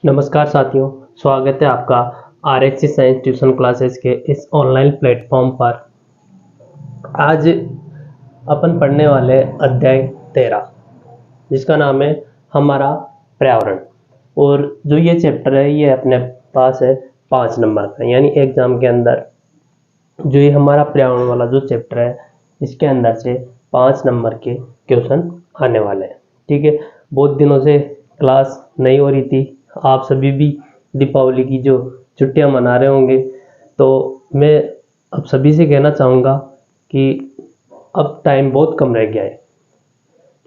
नमस्कार साथियों, स्वागत है आपका आरएचसी साइंस ट्यूशन क्लासेस के इस ऑनलाइन प्लेटफॉर्म पर। आज अपन पढ़ने वाले अध्याय 13 जिसका नाम है हमारा पर्यावरण। और जो ये चैप्टर है ये अपने पास है 5 नंबर का, यानी एग्जाम के अंदर जो ये हमारा पर्यावरण वाला जो चैप्टर है इसके अंदर से 5 नंबर के क्वेश्चन आने वाले हैं। ठीक है, बहुत दिनों से क्लास नहीं हो रही थी, आप सभी भी दीपावली की जो छुट्टियां मना रहे होंगे, तो मैं अब सभी से कहना चाहूँगा कि अब टाइम बहुत कम रह गया है।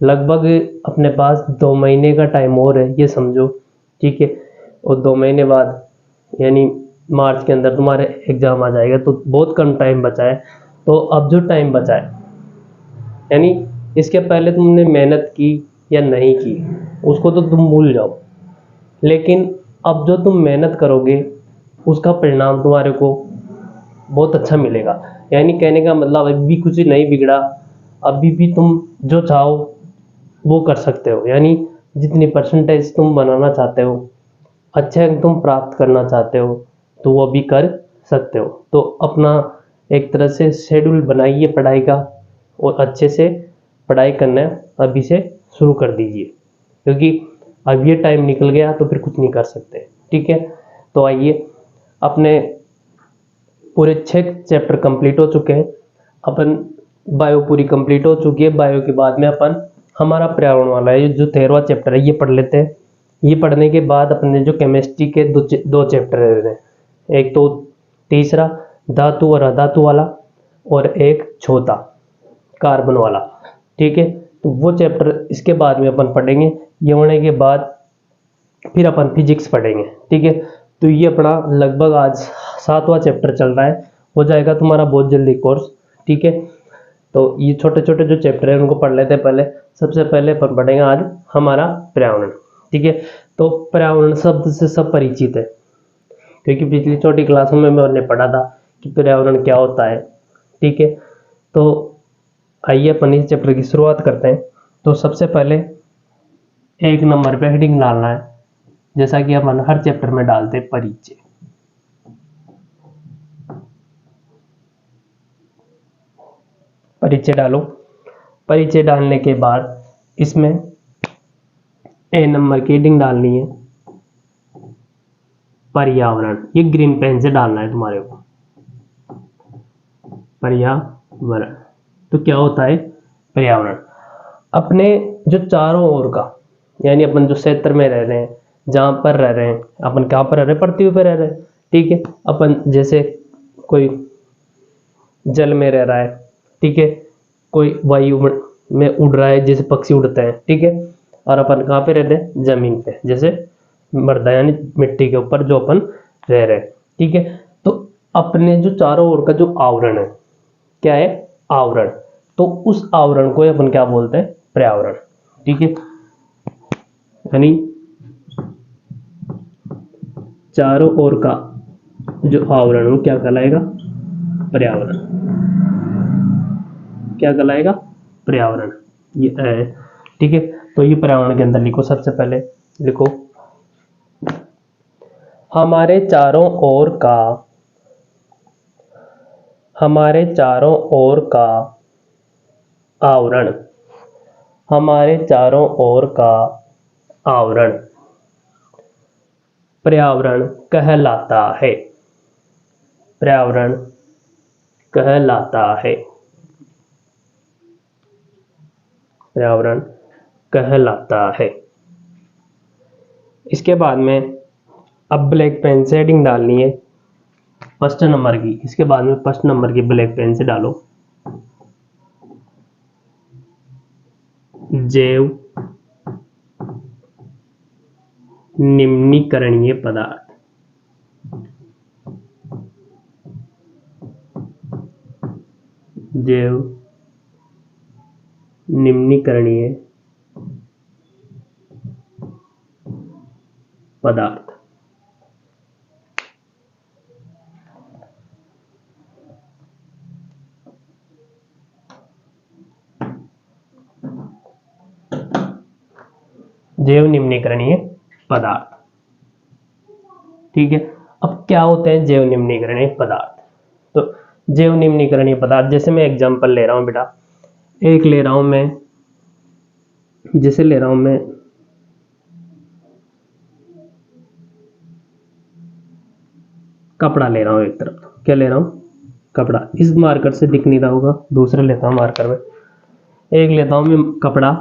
लगभग अपने पास 2 महीने का टाइम और है, ये समझो। ठीक है, और 2 महीने बाद यानी मार्च के अंदर तुम्हारे एग्जाम आ जाएगा, तो बहुत कम टाइम बचा है। तो अब जो टाइम बचा है, यानी इसके पहले तुमने मेहनत की या नहीं की उसको तो तुम भूल जाओ, लेकिन अब जो तुम मेहनत करोगे उसका परिणाम तुम्हारे को बहुत अच्छा मिलेगा। यानी कहने का मतलब अभी भी कुछ नहीं बिगड़ा, अभी भी तुम जो चाहो वो कर सकते हो। यानी जितनी परसेंटेज तुम बनाना चाहते हो, अच्छे अंक तुम प्राप्त करना चाहते हो, तो वो भी कर सकते हो। तो अपना एक तरह से शेड्यूल बनाइए पढ़ाई का, और अच्छे से पढ़ाई करना अभी से शुरू कर दीजिए, क्योंकि अब ये टाइम निकल गया तो फिर कुछ नहीं कर सकते। ठीक है, तो आइए, अपने पूरे 6 चैप्टर कंप्लीट हो चुके हैं। अपन बायो पूरी कंप्लीट हो चुकी है। बायो के बाद में अपन हमारा पर्यावरण वाला है जो 13वां चैप्टर है ये पढ़ लेते हैं। ये पढ़ने के बाद अपने जो केमिस्ट्री के दो चैप्टर हैं, एक तो तीसरा धातु और अधातु वाला, और एक चौथा कार्बन वाला। ठीक है, तो वो चैप्टर इसके बाद में अपन पढ़ेंगे। ये होने के बाद फिर अपन फिजिक्स पढ़ेंगे। ठीक है, तो ये अपना लगभग आज 7वां चैप्टर चल रहा है, हो जाएगा तुम्हारा बहुत जल्दी कोर्स। ठीक है, तो ये छोटे छोटे जो चैप्टर है उनको पढ़ लेते हैं। पहले सबसे पहले अपन पढ़ेंगे आज हमारा पर्यावरण। ठीक है, तो पर्यावरण शब्द से सब परिचित है, क्योंकि पिछली छोटी क्लासों में मैंने पढ़ा था कि पर्यावरण क्या होता है। ठीक है, तो आइए अपन इस चैप्टर की शुरुआत करते हैं। तो सबसे पहले 1 नंबर पे हेडिंग डालना है, जैसा कि अपन हर चैप्टर में डालते हैं, परिचय। परिचय डालो। परिचय डालने के बाद इसमें A नंबर की हेडिंग डालनी है पर्यावरण। ये ग्रीन पेन से डालना है तुम्हारे को, पर्यावरण। तो क्या होता है पर्यावरण? अपने जो चारों ओर का, यानी अपन जो क्षेत्र में रह रहे हैं, जहां पर रह रहे हैं, अपन कहाँ पर रह रहे हैं? पृथ्वी पर रह रहे हैं। ठीक है, अपन जैसे कोई जल में रह रहा है, ठीक है, कोई वायु में उड़ रहा है जैसे पक्षी उड़ते हैं। ठीक है, और अपन कहाँ पे रहते हैं? जमीन पे, जैसे मृदा यानी मिट्टी के ऊपर जो अपन रह रहे हैं। ठीक है, तो अपने जो चारों ओर का जो आवरण है, क्या है? आवरण। तो उस आवरण को अपन क्या बोलते हैं? पर्यावरण। ठीक है, यानी चारों ओर का जो आवरण हो क्या कहलाएगा? पर्यावरण। क्या कहलाएगा? पर्यावरण। ये है। ठीक है, तो ये पर्यावरण के अंदर लिखो। सबसे पहले लिखो हमारे चारों ओर का, हमारे चारों ओर का आवरण, हमारे चारों ओर का आवरण पर्यावरण कहलाता है। पर्यावरण कहलाता है। पर्यावरण कहलाता है। इसके बाद में अब ब्लैक पेन से हेडिंग डालनी है फर्स्ट नंबर की। इसके बाद में फर्स्ट नंबर की ब्लैक पेन से डालो जैव निम्नीकरणीय पदार्थ। जैव निम्नीकरणीय पदार्थ। जैव निम्नीकरणीय पदार्थ। ठीक है। अब क्या होते हैं जैव निम्नीकरणीय पदार्थ? तो जैव निम्नीकरणीय पदार्थ, जैसे मैं एग्जांपल ले रहा हूं बेटा, एक ले रहा हूं मैं, जैसे ले रहा हूं मैं कपड़ा ले रहा हूं, एक तरफ क्या ले रहा हूं, कपड़ा। इस मार्कर से दिख नहीं रहा होगा, दूसरा लेता हूं मार्कर में। एक लेता हूं मैं कपड़ा,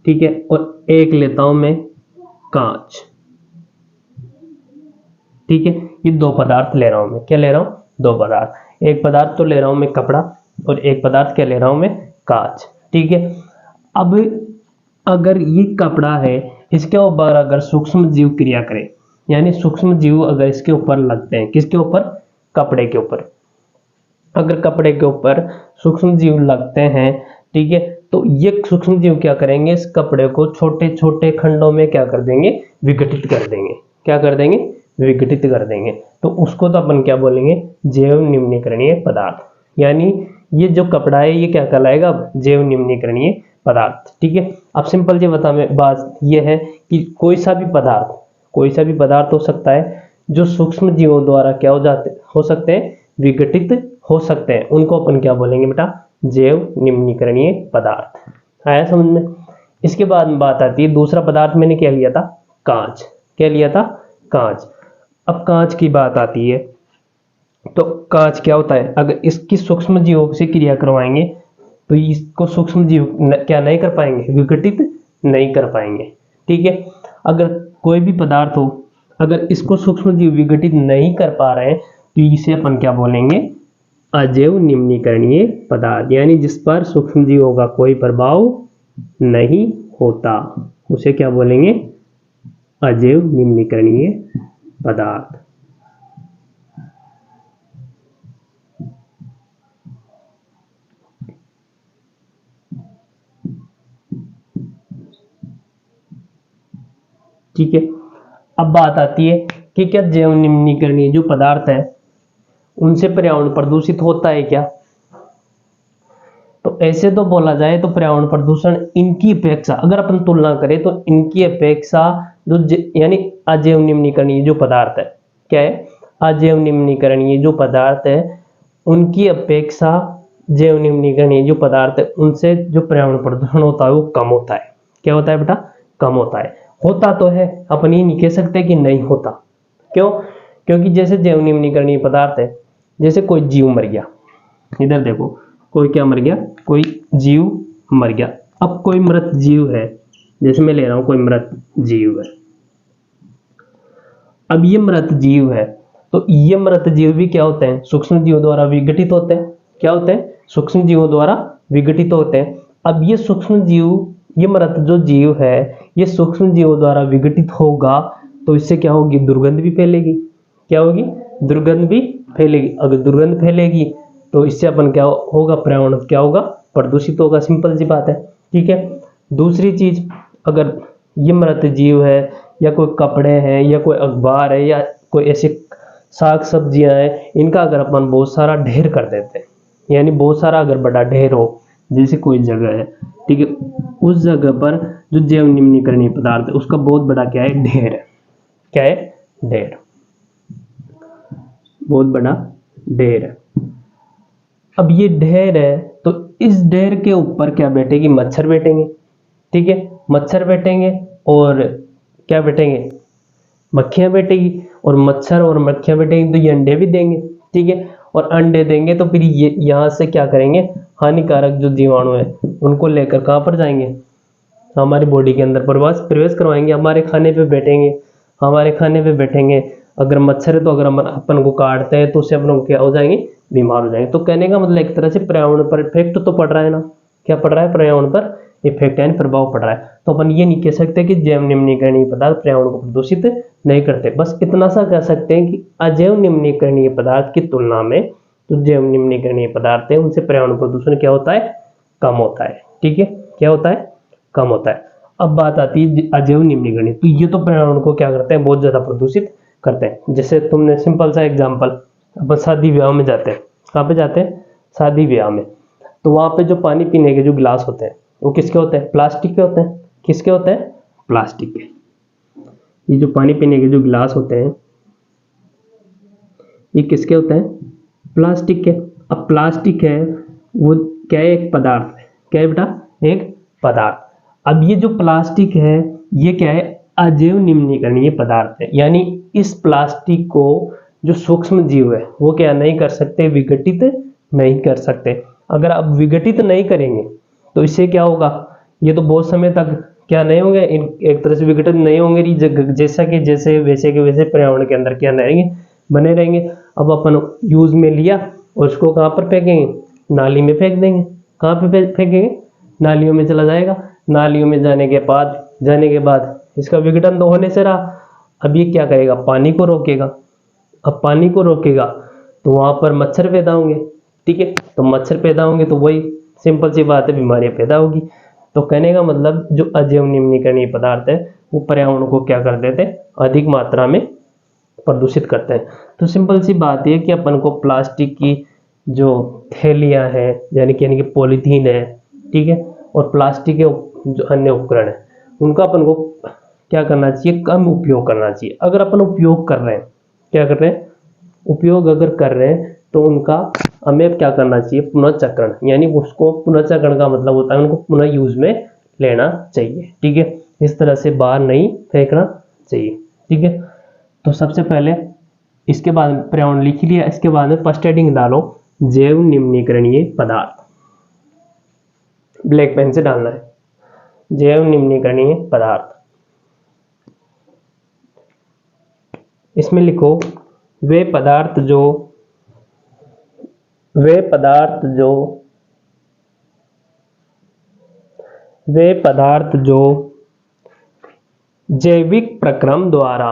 ठीक है, और एक लेता हूं मैं कांच, ठीक है। ये दो पदार्थ ले रहा हूं मैं, क्या ले रहा हूं, दो पदार्थ। एक पदार्थ तो ले रहा हूं मैं कपड़ा, और एक पदार्थ क्या ले रहा हूं मैं, कांच, ठीक है। अब अगर ये कपड़ा है, इसके ऊपर अगर सूक्ष्म जीव क्रिया करें, यानी सूक्ष्म जीव अगर इसके ऊपर लगते हैं, किसके ऊपर, कपड़े के ऊपर, अगर कपड़े के ऊपर सूक्ष्म जीव लगते हैं, ठीक है, तो ये सूक्ष्म जीव क्या करेंगे, इस कपड़े को छोटे छोटे खंडों में क्या कर देंगे, विघटित कर देंगे। क्या कर देंगे, विघटित कर देंगे। तो उसको तो अपन क्या बोलेंगे, जैव निम्नीकरणीय पदार्थ। यानी ये जो कपड़ा है ये क्या कहलाएगा, अब जैव निम्नीकरणीय पदार्थ, ठीक है। अब सिंपल जी बात ये है कि कोई सा भी पदार्थ हो सकता है जो सूक्ष्म जीवों द्वारा क्या हो सकते हैं, विघटित हो सकते हैं, उनको अपन क्या बोलेंगे बेटा, जैव निम्नीकरणीय पदार्थ। आया समझ में? इसके बाद में बात आती है, दूसरा पदार्थ मैंने क्या लिया था, कांच। क्या लिया था, कांच। अब कांच की बात आती है, तो कांच क्या होता है, अगर इसकी सूक्ष्म जीवों से क्रिया करवाएंगे तो इसको सूक्ष्म जीव क्या नहीं कर पाएंगे, विघटित नहीं कर पाएंगे, ठीक है। अगर कोई भी पदार्थ हो, अगर इसको सूक्ष्म जीव विघटित नहीं कर पा रहे हैं, तो इसे अपन क्या बोलेंगे, अजैव निम्नीकरणीय पदार्थ। यानी जिस पर सूक्ष्म जीवों का कोई प्रभाव नहीं होता, उसे क्या बोलेंगे, अजैव निम्नीकरणीय पदार्थ। ठीक है। अब बात आती है कि क्या जैव निम्नीकरणीय जो पदार्थ है उनसे पर्यावरण प्रदूषित होता है क्या? तो ऐसे तो बोला जाए तो पर्यावरण प्रदूषण इनकी अपेक्षा, अगर अपन तुलना करें तो इनकी अपेक्षा जो यानी अजैव निम्नीकरणीय जो पदार्थ है, क्या है, अजैव निम्नीकरणीय जो पदार्थ है उनकी अपेक्षा जैव निम्नीकरणीय जो पदार्थ है उनसे जो पर्यावरण प्रदूषण होता है वो कम होता है। क्या होता है बेटा, कम होता है। होता तो है, अपन ये नहीं कह सकते कि नहीं होता। क्यों? क्योंकि जैसे जैव निम्नीकरणीय पदार्थ है, जैसे कोई जीव मर गया, इधर देखो, कोई क्या मर गया, कोई जीव मर गया। अब कोई मृत जीव है, जैसे मैं ले रहा हूं कोई मृत जीव है। अब ये मृत जीव है, तो ये मृत जीव भी क्या होते हैं, सूक्ष्म जीवों द्वारा विघटित होते हैं। क्या होते हैं, सूक्ष्म जीवों द्वारा विघटित होते हैं। अब ये सूक्ष्म जीव, ये मृत जो जीव है, ये सूक्ष्म जीवों द्वारा विघटित होगा, तो इससे क्या होगी, दुर्गंध भी फैलेगी। क्या होगी, दुर्गंध भी फैलेगी। अगर दुर्गंध फैलेगी तो इससे अपन क्या होगा, पर्यावरण क्या होगा, प्रदूषित होगा। सिंपल सी बात है, ठीक है। दूसरी चीज, अगर ये मृत जीव है या कोई कपड़े हैं या कोई अखबार है या कोई ऐसे साग सब्जियां हैं, इनका अगर अपन बहुत सारा ढेर कर देते हैं, यानी बहुत सारा अगर बड़ा ढेर हो, जैसे कोई जगह है, ठीक है, उस जगह पर जो जैव निम्नीकरणीय पदार्थ है उसका बहुत बड़ा क्या है, ढेर है। क्या है, ढेर, बहुत बड़ा ढेर है। अब ये ढेर है, तो इस ढेर के ऊपर क्या बैठेगी, मच्छर बैठेंगे, ठीक है, मच्छर बैठेंगे और क्या बैठेंगे, मक्खियां बैठेगी। और मच्छर और मक्खियां बैठेंगी तो ये अंडे भी देंगे, ठीक है, और अंडे देंगे तो फिर ये यहाँ से क्या करेंगे, हानिकारक जो जीवाणु है उनको लेकर कहाँ पर जाएंगे, हमारी बॉडी के अंदर प्रवेश करवाएंगे, हमारे खाने पे बैठेंगे, हमारे खाने पे बैठेंगे। अगर मच्छर है तो अगर अपन को काटते हैं तो उससे अपन को क्या हो जाएंगे, बीमार हो जाएंगे। तो कहने का मतलब एक तरह से पर्यावरण पर इफेक्ट तो पड़ रहा है ना, क्या पड़ रहा है, पर्यावरण पर इफेक्ट यानी प्रभाव पड़ रहा है। तो अपन ये नहीं कह सकते कि जैव निम्नीकरणीय पदार्थ पर्यावरण को प्रदूषित नहीं करते। बस इतना सा कह सकते हैं कि अजैव निम्नीकरणीय पदार्थ की तुलना में जो जैव निम्नीकरणीय पदार्थ है उनसे पर्यावरण प्रदूषण क्या होता है, कम होता है, ठीक है, क्या होता है, कम होता है। अब बात आती है अजैव निम्नीकरणीय, तो ये तो पर्यावरण को क्या करते हैं, बहुत ज्यादा प्रदूषित करते हैं। जैसे तुमने सिंपल सा एग्जांपल, अपन शादी ब्याह में जाते हैं, कहाँ पे जाते हैं, शादी ब्याह में, तो वहां पे जो पानी पीने के जो गिलास होते हैं वो किसके होते हैं, प्लास्टिक के होते हैं। किसके होते हैं, प्लास्टिक के। ये जो पानी पीने के जो गिलास होते हैं ये किसके होते हैं? प्लास्टिक के। अब प्लास्टिक है वो क्या है? एक पदार्थ है। क्या है बेटा? एक पदार्थ। अब ये जो प्लास्टिक है ये क्या है? अजैव निम्नीकरणीय पदार्थ है, यानी इस प्लास्टिक को जो सूक्ष्म जीव है वो क्या नहीं कर सकते? विघटित नहीं कर सकते। अगर आप विघटित नहीं करेंगे तो इससे क्या होगा? ये तो बहुत समय तक क्या नहीं होंगे, एक तरह से विघटित नहीं होंगे, जैसा कि जैसे वैसे के वैसे पर्यावरण के अंदर क्या नहीं रहेंगे, बने रहेंगे। अब अपन यूज में लिया और उसको कहाँ पर फेंकेंगे? नाली में फेंक देंगे। कहाँ पे फेंकेंगे? नालियों में चला जाएगा। नालियों में जाने के बाद इसका विघटन तो होने से रहा। अब ये क्या करेगा? पानी को रोकेगा। अब पानी को रोकेगा तो वहां पर मच्छर पैदा होंगे। ठीक है, तो मच्छर पैदा होंगे तो वही सिंपल सी बात है, बीमारियां पैदा होगी। तो कहने का मतलब जो अजैव निम्नीकरणीय पदार्थ है वो पर्यावरण को क्या कर देते हैं? अधिक मात्रा में प्रदूषित करते हैं। तो सिंपल सी बात है कि अपन को प्लास्टिक की जो थैलियां हैं यानी कि पॉलीथीन है, ठीक है, और प्लास्टिक के जो अन्य उपकरण है उनका अपन को क्या करना चाहिए? कम उपयोग करना चाहिए। अगर अपन उपयोग कर रहे हैं, क्या कर रहे हैं? उपयोग अगर कर रहे हैं तो उनका हमें क्या करना चाहिए? पुनर्चक्रण, यानी उसको पुनर्चक्रण का मतलब होता है उनको पुनः यूज में लेना चाहिए। ठीक है, इस तरह से बाहर नहीं फेंकना चाहिए। ठीक है, तो सबसे पहले इसके बाद पर्यावरण लिख लिया, इसके बाद में फर्स्ट हेडिंग डालो जैव निम्नीकरणीय पदार्थ। ब्लैक पेन से डालना है, जैव निम्नीकरणीय पदार्थ। इसमें लिखो वे पदार्थ जो जैविक प्रक्रम द्वारा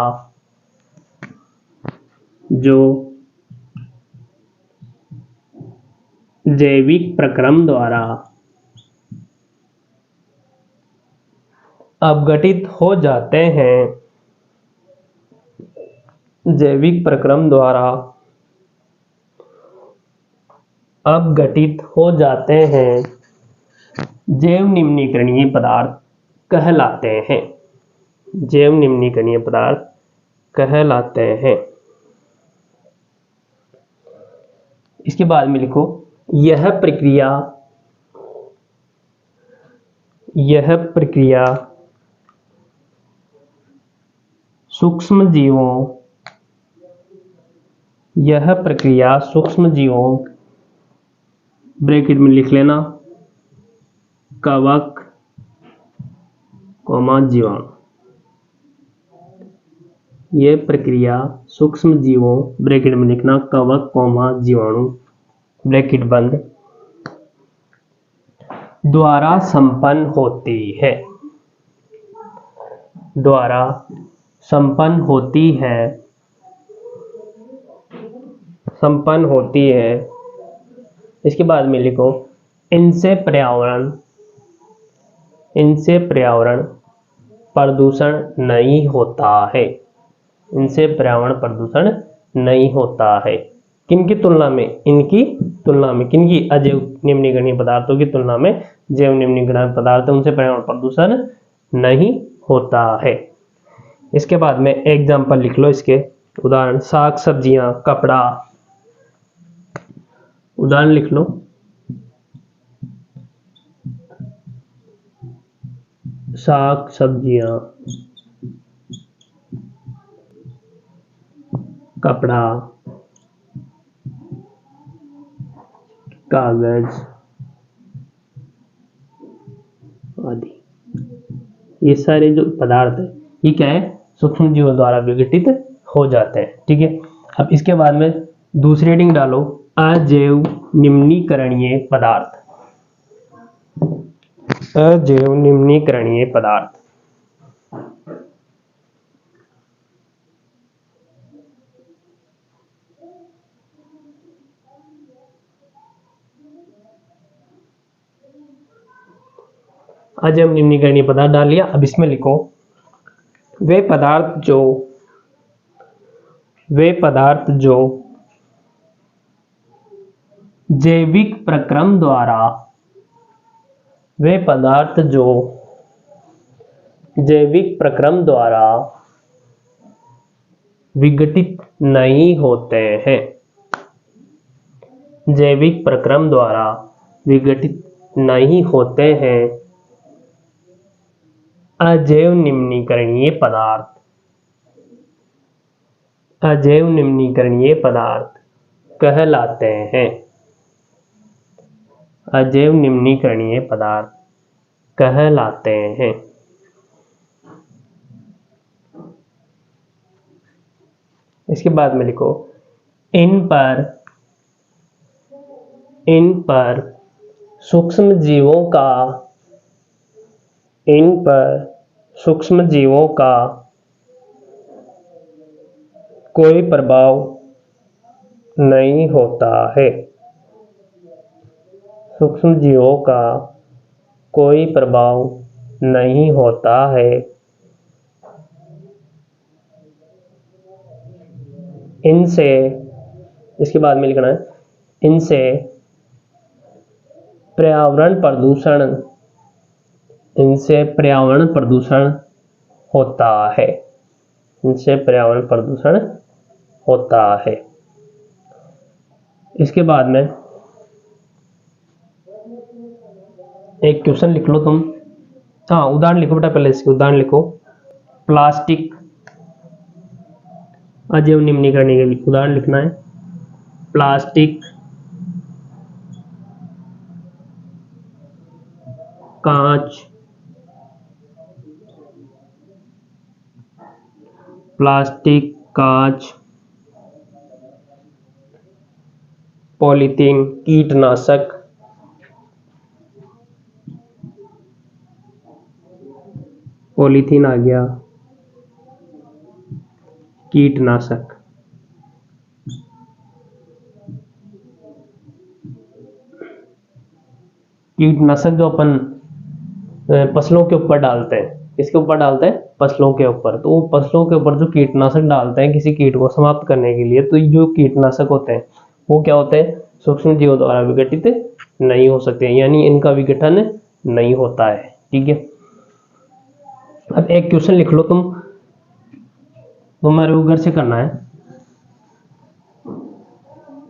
अपघटित हो जाते हैं, जैविक प्रक्रम द्वारा अपघटित हो जाते हैं, जैव निम्नीकरणीय पदार्थ कहलाते हैं। जैव निम्नीकरणीय पदार्थ कहलाते हैं। इसके बाद में लिखो यह प्रक्रिया सूक्ष्म जीवों ब्रैकेट में लिख लेना कवक जीवाणु। यह प्रक्रिया सूक्ष्म जीवों ब्रैकेट में लिखना कवक जीवाणु ब्रैकेट बंद द्वारा संपन्न होती है। इसके बाद में लिखो इनसे पर्यावरण प्रदूषण नहीं होता है। इनसे पर्यावरण प्रदूषण नहीं होता है। किनकी तुलना में? किनकी? अजैव निम्नीकरणीय पदार्थों की तुलना में जैव निम्नीकरणीय पदार्थ उनसे पर्यावरण प्रदूषण नहीं होता है। इसके बाद में एग्जाम्पल लिख लो इसके उदाहरण, साग सब्जियां, कपड़ा। उदाहरण लिख लो साग सब्जियां, कपड़ा, कागज आदि। ये सारे जो पदार्थ है ये क्या है? सूक्ष्म जीवों द्वारा विघटित हो जाते हैं। ठीक है, अब इसके बाद में दूसरी हेडिंग डालो अजैव निम्नीकरणीय पदार्थ। अजैव निम्नीकरणीय पदार्थ। अजैव निम्नीकरणीय पदार्थ डाल लिया। अब इसमें लिखो वे पदार्थ जो जैविक प्रक्रम द्वारा विघटित नहीं होते हैं। जैविक प्रक्रम द्वारा विघटित नहीं होते हैं। अजैव निम्नीकरणीय पदार्थ, अजैव निम्नीकरणीय पदार्थ कहलाते हैं। अजैव निम्नीकरणीय पदार्थ कहलाते हैं। इसके बाद में लिखो, इन पर सूक्ष्म जीवों का, इन पर सूक्ष्म जीवों का कोई प्रभाव नहीं होता है। सूक्ष्म जीवों का कोई प्रभाव नहीं होता है। इनसे, इसके बाद में लिखना है, इनसे पर्यावरण प्रदूषण, इनसे पर्यावरण प्रदूषण होता है। इनसे पर्यावरण प्रदूषण होता है। इसके बाद में एक क्वेश्चन लिख लो तुम। हाँ, उदाहरण लिखो बेटा, पहले इसके उदाहरण लिखो। प्लास्टिक, अजैव निम्नीकरणीय के उदाहरण लिखना है। प्लास्टिक, कांच, प्लास्टिक, कांच, पॉलीथीन, कीटनाशक, पॉलीथीन आ गया, कीटनाशक। कीटनाशक जो अपन फसलों के ऊपर डालते हैं, किसके ऊपर डालते हैं? फसलों के ऊपर। तो वो फसलों के ऊपर जो कीटनाशक डालते हैं किसी कीट को समाप्त करने के लिए, तो ये जो कीटनाशक होते हैं वो क्या होते हैं? सूक्ष्म जीवों द्वारा विघटित नहीं हो सकते, यानी इनका विघटन नहीं होता है। ठीक है, अब एक क्वेश्चन लिख लो तुम, तुम्हारे को घर से करना है,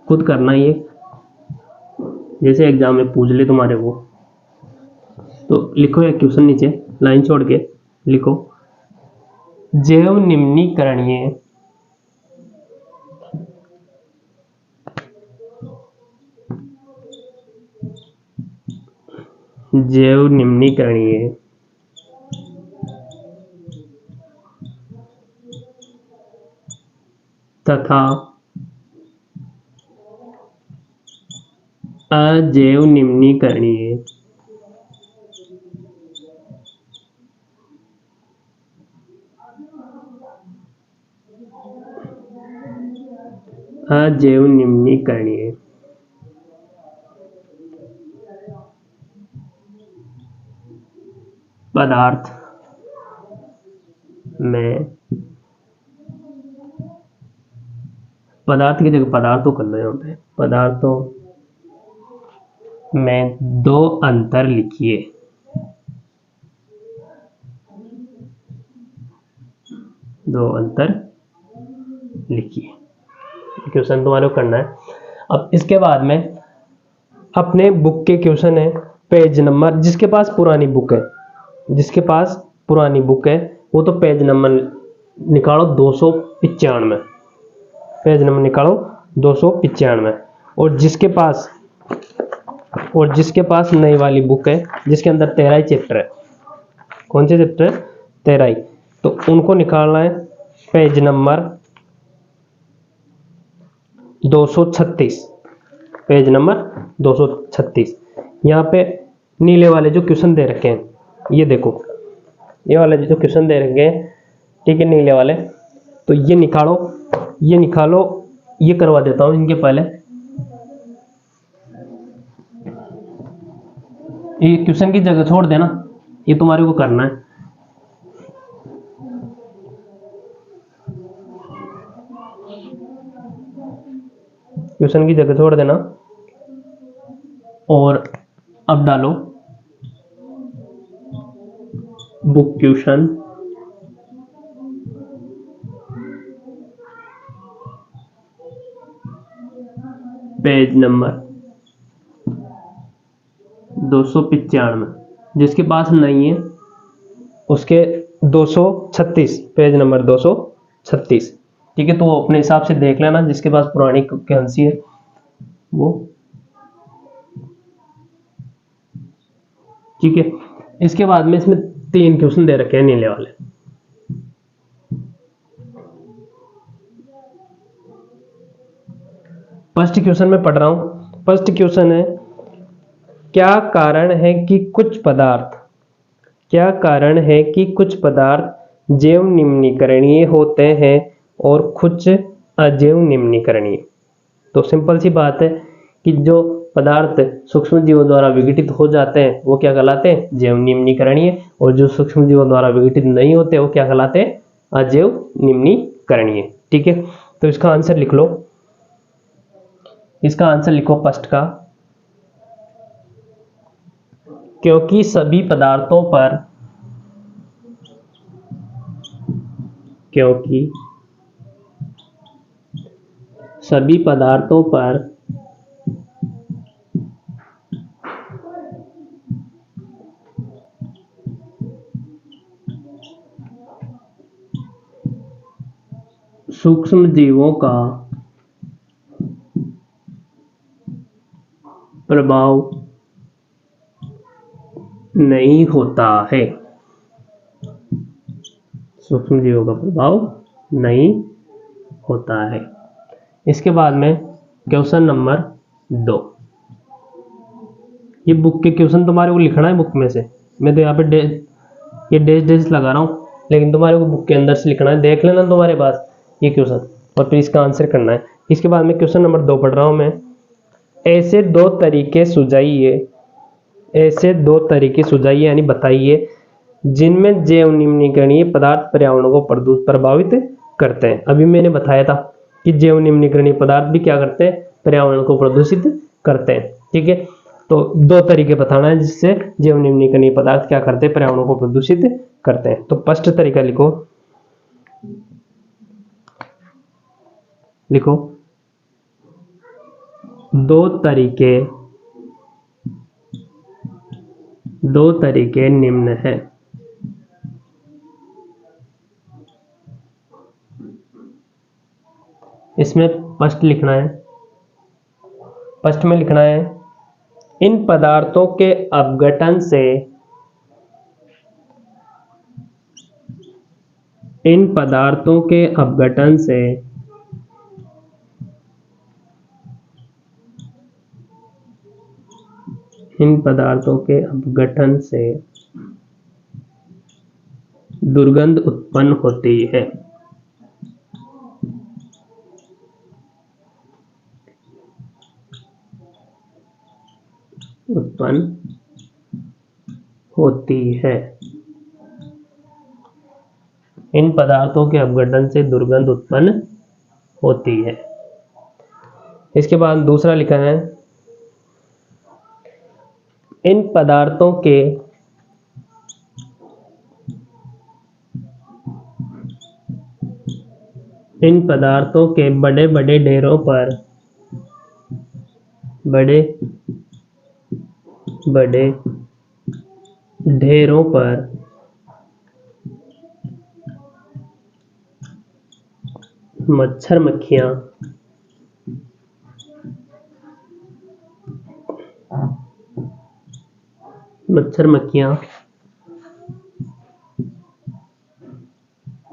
खुद करना है ये, जैसे एग्जाम में पूछ ले तुम्हारे को। तो लिखो एक क्वेश्चन नीचे लाइन छोड़ के लिखो, जैव निम्नीकरणीय, जैव निम्नीकरणीय तथा अजैव निम्नीकरणीय अजैव निम्नीकरणीय पदार्थ में, पदार्थ की जगह पदार्थों करना होता है, पदार्थों में दो अंतर लिखिए। दो अंतर लिखिए, क्वेश्चन तुम्हारे को करना है। अब इसके बाद में अपने बुक के क्वेश्चन है, पेज नंबर, जिसके पास पुरानी बुक है, जिसके पास पुरानी बुक है वो तो पेज नंबर निकालो 295, पेज नंबर निकालो 295। और जिसके पास नई वाली बुक है जिसके अंदर 13 ही चैप्टर है, कौन से चैप्टर है? 13 ही, तो उनको निकालना है पेज नंबर 236, पेज नंबर 236। यहाँ पे नीले वाले जो क्वेश्चन दे रखे हैं, ये देखो, ये वाले जो क्वेश्चन दे रखे हैं, ठीक है, नीले वाले, तो ये निकालो, ये निकालो, ये करवा देता हूं इनके पहले। ये क्वेश्चन की जगह छोड़ देना, ये तुम्हारे को करना है। क्वेश्चन की जगह छोड़ देना और अब डालो बुक क्वेश्चन, पेज नंबर 295, जिसके पास नहीं है उसके 236, पेज नंबर 236। ठीक है, तो वो अपने हिसाब से देख लेना, जिसके पास पुरानी करेंसी है वो। ठीक है, इसके बाद में इसमें 3 क्वेश्चन दे रखे हैं नीले वाले। फर्स्ट क्वेश्चन में पढ़ रहा हूं। फर्स्ट क्वेश्चन है, क्या कारण है कि कुछ पदार्थ जैव निम्नीकरणीय होते हैं और कुछ अजैव निम्नीकरणीय। तो सिंपल सी बात है कि जो पदार्थ सूक्ष्म जीवों द्वारा विघटित हो जाते हैं वो क्या कहलाते हैं, जैव निम्नीकरणीय, और जो सूक्ष्म जीवों द्वारा विघटित नहीं होते वो क्या कहलाते हैं, अजैव निम्नीकरणीय। ठीक है, तो इसका आंसर लिख लो। इसका आंसर लिखो फर्स्ट का, क्योंकि सभी पदार्थों पर सूक्ष्म जीवों का प्रभाव नहीं होता है। सूक्ष्म जीवों का प्रभाव नहीं होता है। इसके बाद में क्वेश्चन नंबर 2। ये बुक के क्वेश्चन तुम्हारे को लिखना है बुक में से। मैं तो यहाँ पे ये डेज लगा रहा हूँ, लेकिन तुम्हारे को बुक के अंदर से लिखना है। देख लेना तुम्हारे पास ये क्वेश्चन और फिर इसका आंसर करना है। इसके बाद में क्वेश्चन नंबर 2 पढ़ रहा हूँ मैं। ऐसे दो तरीके सुझाइए यानी बताइए जिनमें जैव निम्नीकरणीय पदार्थ पर्यावरण को प्रभावित करते हैं। अभी मैंने बताया था कि जैव निम्नीकरणीय पदार्थ भी क्या करते हैं, पर्यावरण को प्रदूषित करते हैं। ठीक है, तो 2 तरीके बताना है जिससे जैव निम्नीकरणीय पदार्थ क्या करते हैं, पर्यावरण को प्रदूषित करते हैं। तो फर्स्ट तरीका लिखो 2 तरीके निम्न है। इसमें फर्स्ट में लिखना है इन पदार्थों के अपघटन से दुर्गंध उत्पन्न होती है। इन पदार्थों के अपघटन से दुर्गंध उत्पन्न होती है। इसके बाद दूसरा लिखा है इन पदार्थों के बड़े बड़े ढेरों पर मच्छर मक्खियां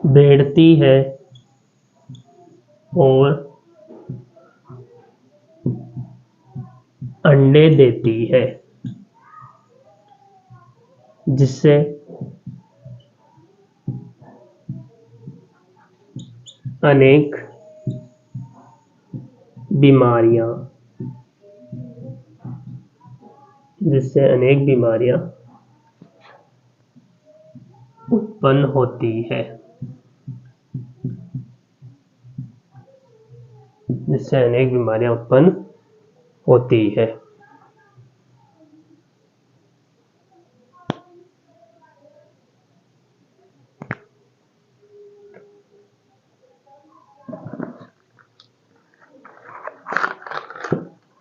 बैठती है और अंडे देती है, जिससे अनेक बीमारियां उत्पन्न होती है।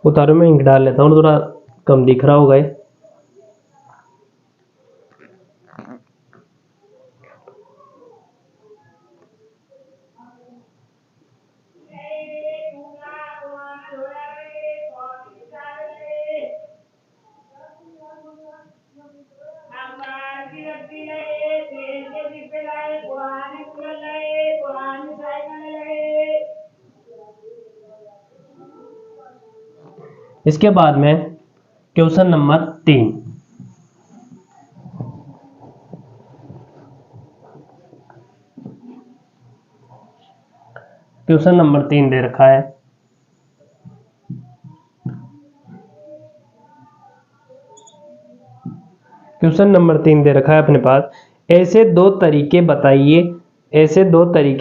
उतारो, मैं इंक डाल लेता हूँ, थोड़ा कम दिख रहा होगा ये। इसके बाद में क्वेश्चन नंबर 3। क्वेश्चन नंबर 3 दे रखा है। क्वेश्चन नंबर 3 दे रखा है अपने पास, ऐसे दो तरीके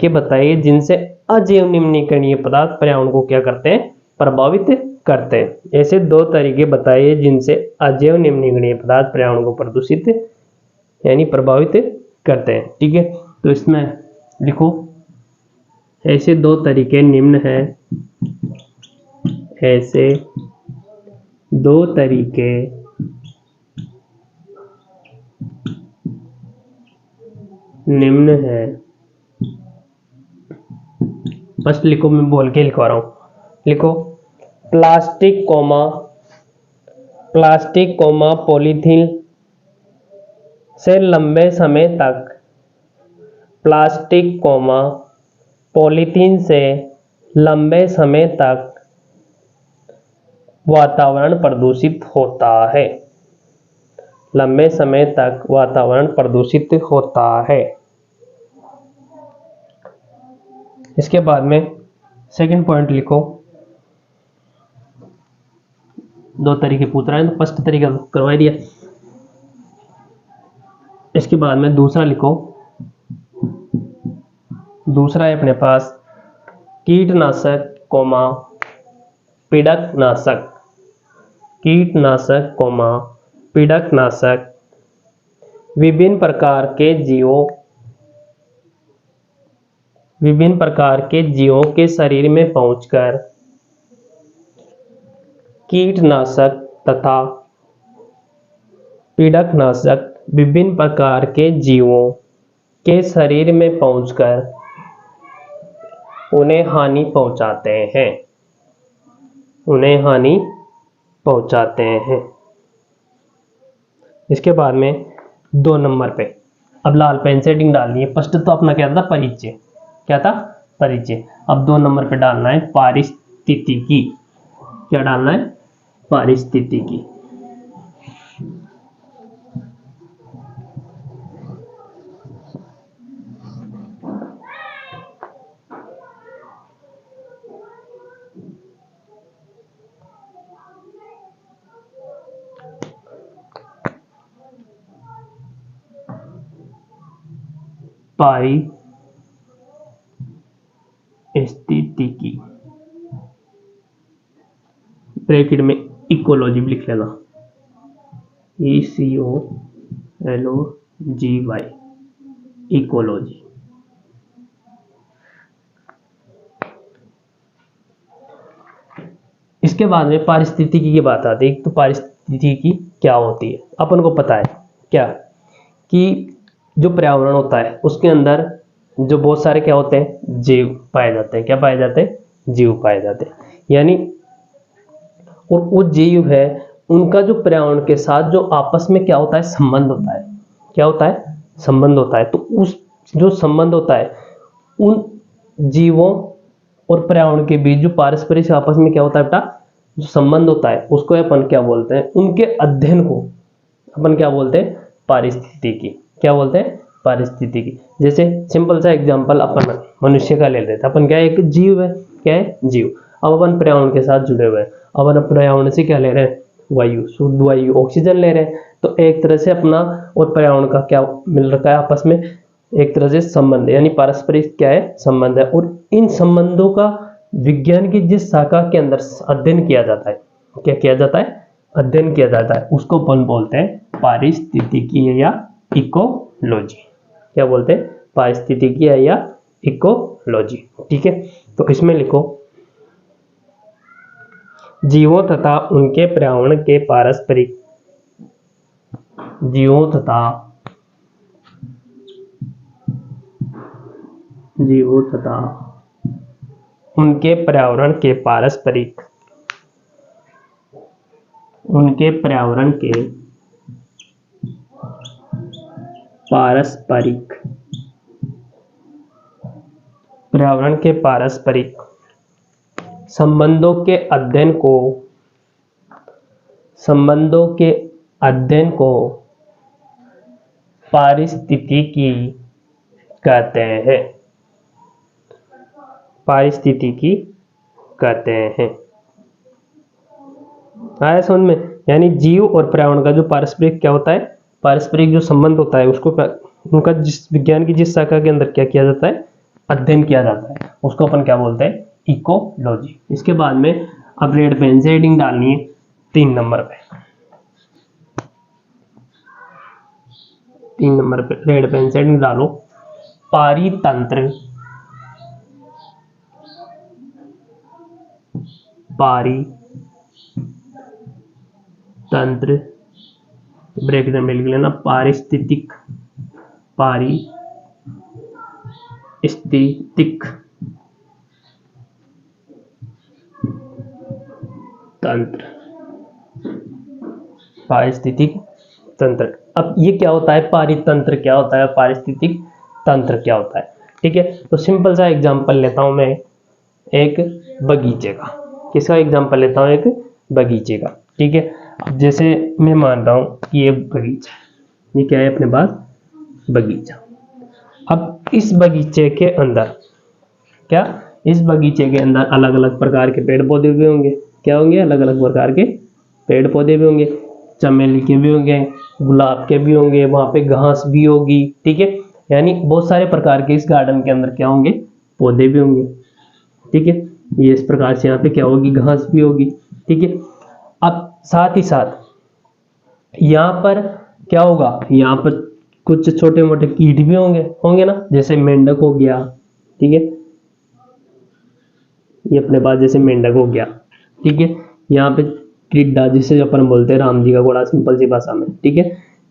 बताइए जिनसे अजैव निम्नीकरणीय पदार्थ पर्यावरण को क्या करते हैं, प्रभावित करते हैं। ऐसे दो तरीके बताइए जिनसे अजैव निम्नीकरणीय पदार्थ पर्यावरण को प्रदूषित यानी प्रभावित करते हैं। ठीक है, तो इसमें लिखो, ऐसे दो तरीके निम्न हैं, ऐसे दो तरीके निम्न है। फर्स्ट लिखो, मैं बोल के लिखवा रहा हूं, लिखो प्लास्टिक कोमा पॉलीथीन से लंबे समय तक, प्लास्टिक कोमा पॉलीथीन से लंबे समय तक वातावरण प्रदूषित होता है, लंबे समय तक वातावरण प्रदूषित होता है। इसके बाद में सेकंड पॉइंट लिखो, दो तरीके पूछ रहा है तो फर्स्ट तरीका करवा दिया। इसके बाद में दूसरा लिखो, दूसरा है अपने पास कीटनाशक कोमा पीड़कनाशक, कीटनाशक कोमा पीड़कनाशक विभिन्न प्रकार के जीवों के शरीर में पहुंचकर कीटनाशक तथा पीड़कनाशक विभिन्न प्रकार के जीवों के शरीर में पहुंचकर उन्हें हानि पहुंचाते हैं। इसके बाद में 2 नंबर पे अब लाल पेन से हेडिंग डालनी है। फर्स्ट तो अपना क्या था, परिचय, क्या था, परिचय। अब 2 नंबर पे डालना है पारिस्थितिकी, क्या डालना है, पारिस्थितिकी। पारिस्थितिकी ब्रैकेट में इकोलॉजी भी लिख लेना, ECOLOGY, इकोलॉजी। इसके बाद में पारिस्थितिकी की बात आती है। तो पारिस्थितिकी क्या होती है, अपन को पता है क्या कि जो पर्यावरण होता है उसके अंदर जो बहुत सारे क्या होते हैं, जीव पाए जाते हैं। क्या पाए जाते हैं, जीव पाए जाते हैं। यानी और वो जीव है, उनका जो पर्यावरण के साथ जो आपस में क्या होता है, संबंध होता है। क्या होता है, संबंध होता है। तो उस जो संबंध होता है उन जीवों और पर्यावरण के बीच जो पारस्परिक आपस में क्या होता है बेटा, जो संबंध होता है उसको अपन क्या बोलते हैं, उनके अध्ययन को अपन क्या बोलते हैं, पारिस्थितिकी। क्या बोलते हैं, पारिस्थितिकी। जैसे सिंपल सा एग्जांपल अपन मनुष्य का ले लेते हैं। अपन क्या है, एक जीव है, क्या है, जीव। अब अपन पर्यावरण के साथ जुड़े हुए हैं। अपन पर्यावरण से क्या ले रहे हैं, वायु, शुद्ध वायु, ऑक्सीजन ले रहे हैं। तो एक तरह से अपना और पर्यावरण का क्या मिल रखा है आपस में, एक तरह से संबंध, यानी पारस्परिक क्या है, संबंध है। और इन संबंधों का विज्ञान की जिस शाखा के अंदर अध्ययन किया जाता है, क्या किया जाता है, अध्ययन किया जाता है, उसको अपन बोलते हैं पारिस्थितिकी या इकोलॉजी। क्या बोलते हैं, पारिस्थितिकी या इकोलॉजी। ठीक है, तो इसमें लिखो जीवों तथा उनके पर्यावरण के पारस्परिक जीवों तथा उनके पर्यावरण के पारस्परिक संबंधों के अध्ययन को पारिस्थितिकी कहते हैं। आया समझ में? यानी जीव और पर्यावरण का जो पारस्परिक क्या होता है, पारस्परिक जो संबंध होता है उसको उनका जिस विज्ञान की जिस शाखा के अंदर क्या किया जाता है, अध्ययन किया जाता है, उसको अपन क्या बोलते हैं, इकोलॉजी। इसके बाद में अब रेड पेन से हेडिंग डालनी है 3 नंबर पे। 3 नंबर पे रेड पेन से हेडिंग डालो, पारितंत्र ब्रैकेट में लिख लेना, पारिस्थितिक तंत्र। अब ये क्या होता है, पारितंत्र क्या होता है, पारिस्थितिक तंत्र क्या होता है? ठीक है, तो सिंपल सा एग्जांपल लेता हूं मैं एक बगीचे का। किसका एग्जांपल लेता हूं? एक बगीचे का। ठीक है, अब जैसे मैं मान रहा हूं कि ये बगीचा, ये क्या है अपने पास, बगीचा। अब इस बगीचे के अंदर अलग अलग प्रकार के पेड़ पौधे भी होंगे। क्या होंगे? अलग अलग प्रकार के पेड़ पौधे भी होंगे, चमेली के भी होंगे, गुलाब के भी होंगे, वहां पे घास भी होगी। ठीक है, यानी बहुत सारे प्रकार के इस गार्डन के अंदर क्या होंगे, पौधे भी होंगे। ठीक है, ये इस प्रकार से यहाँ पे क्या होगी, घास भी होगी। ठीक है, अब साथ ही साथ यहाँ पर क्या होगा, यहाँ पर कुछ छोटे मोटे कीट भी होंगे ना, जैसे मेंढक हो गया। ठीक है, ये अपने पास जैसे मेंढक हो गया। ठीक है, यहाँ पे टिड्डा, जिसे अपन बोलते हैं राम जी का घोड़ा सिंपल सी भाषा में। ठीक है,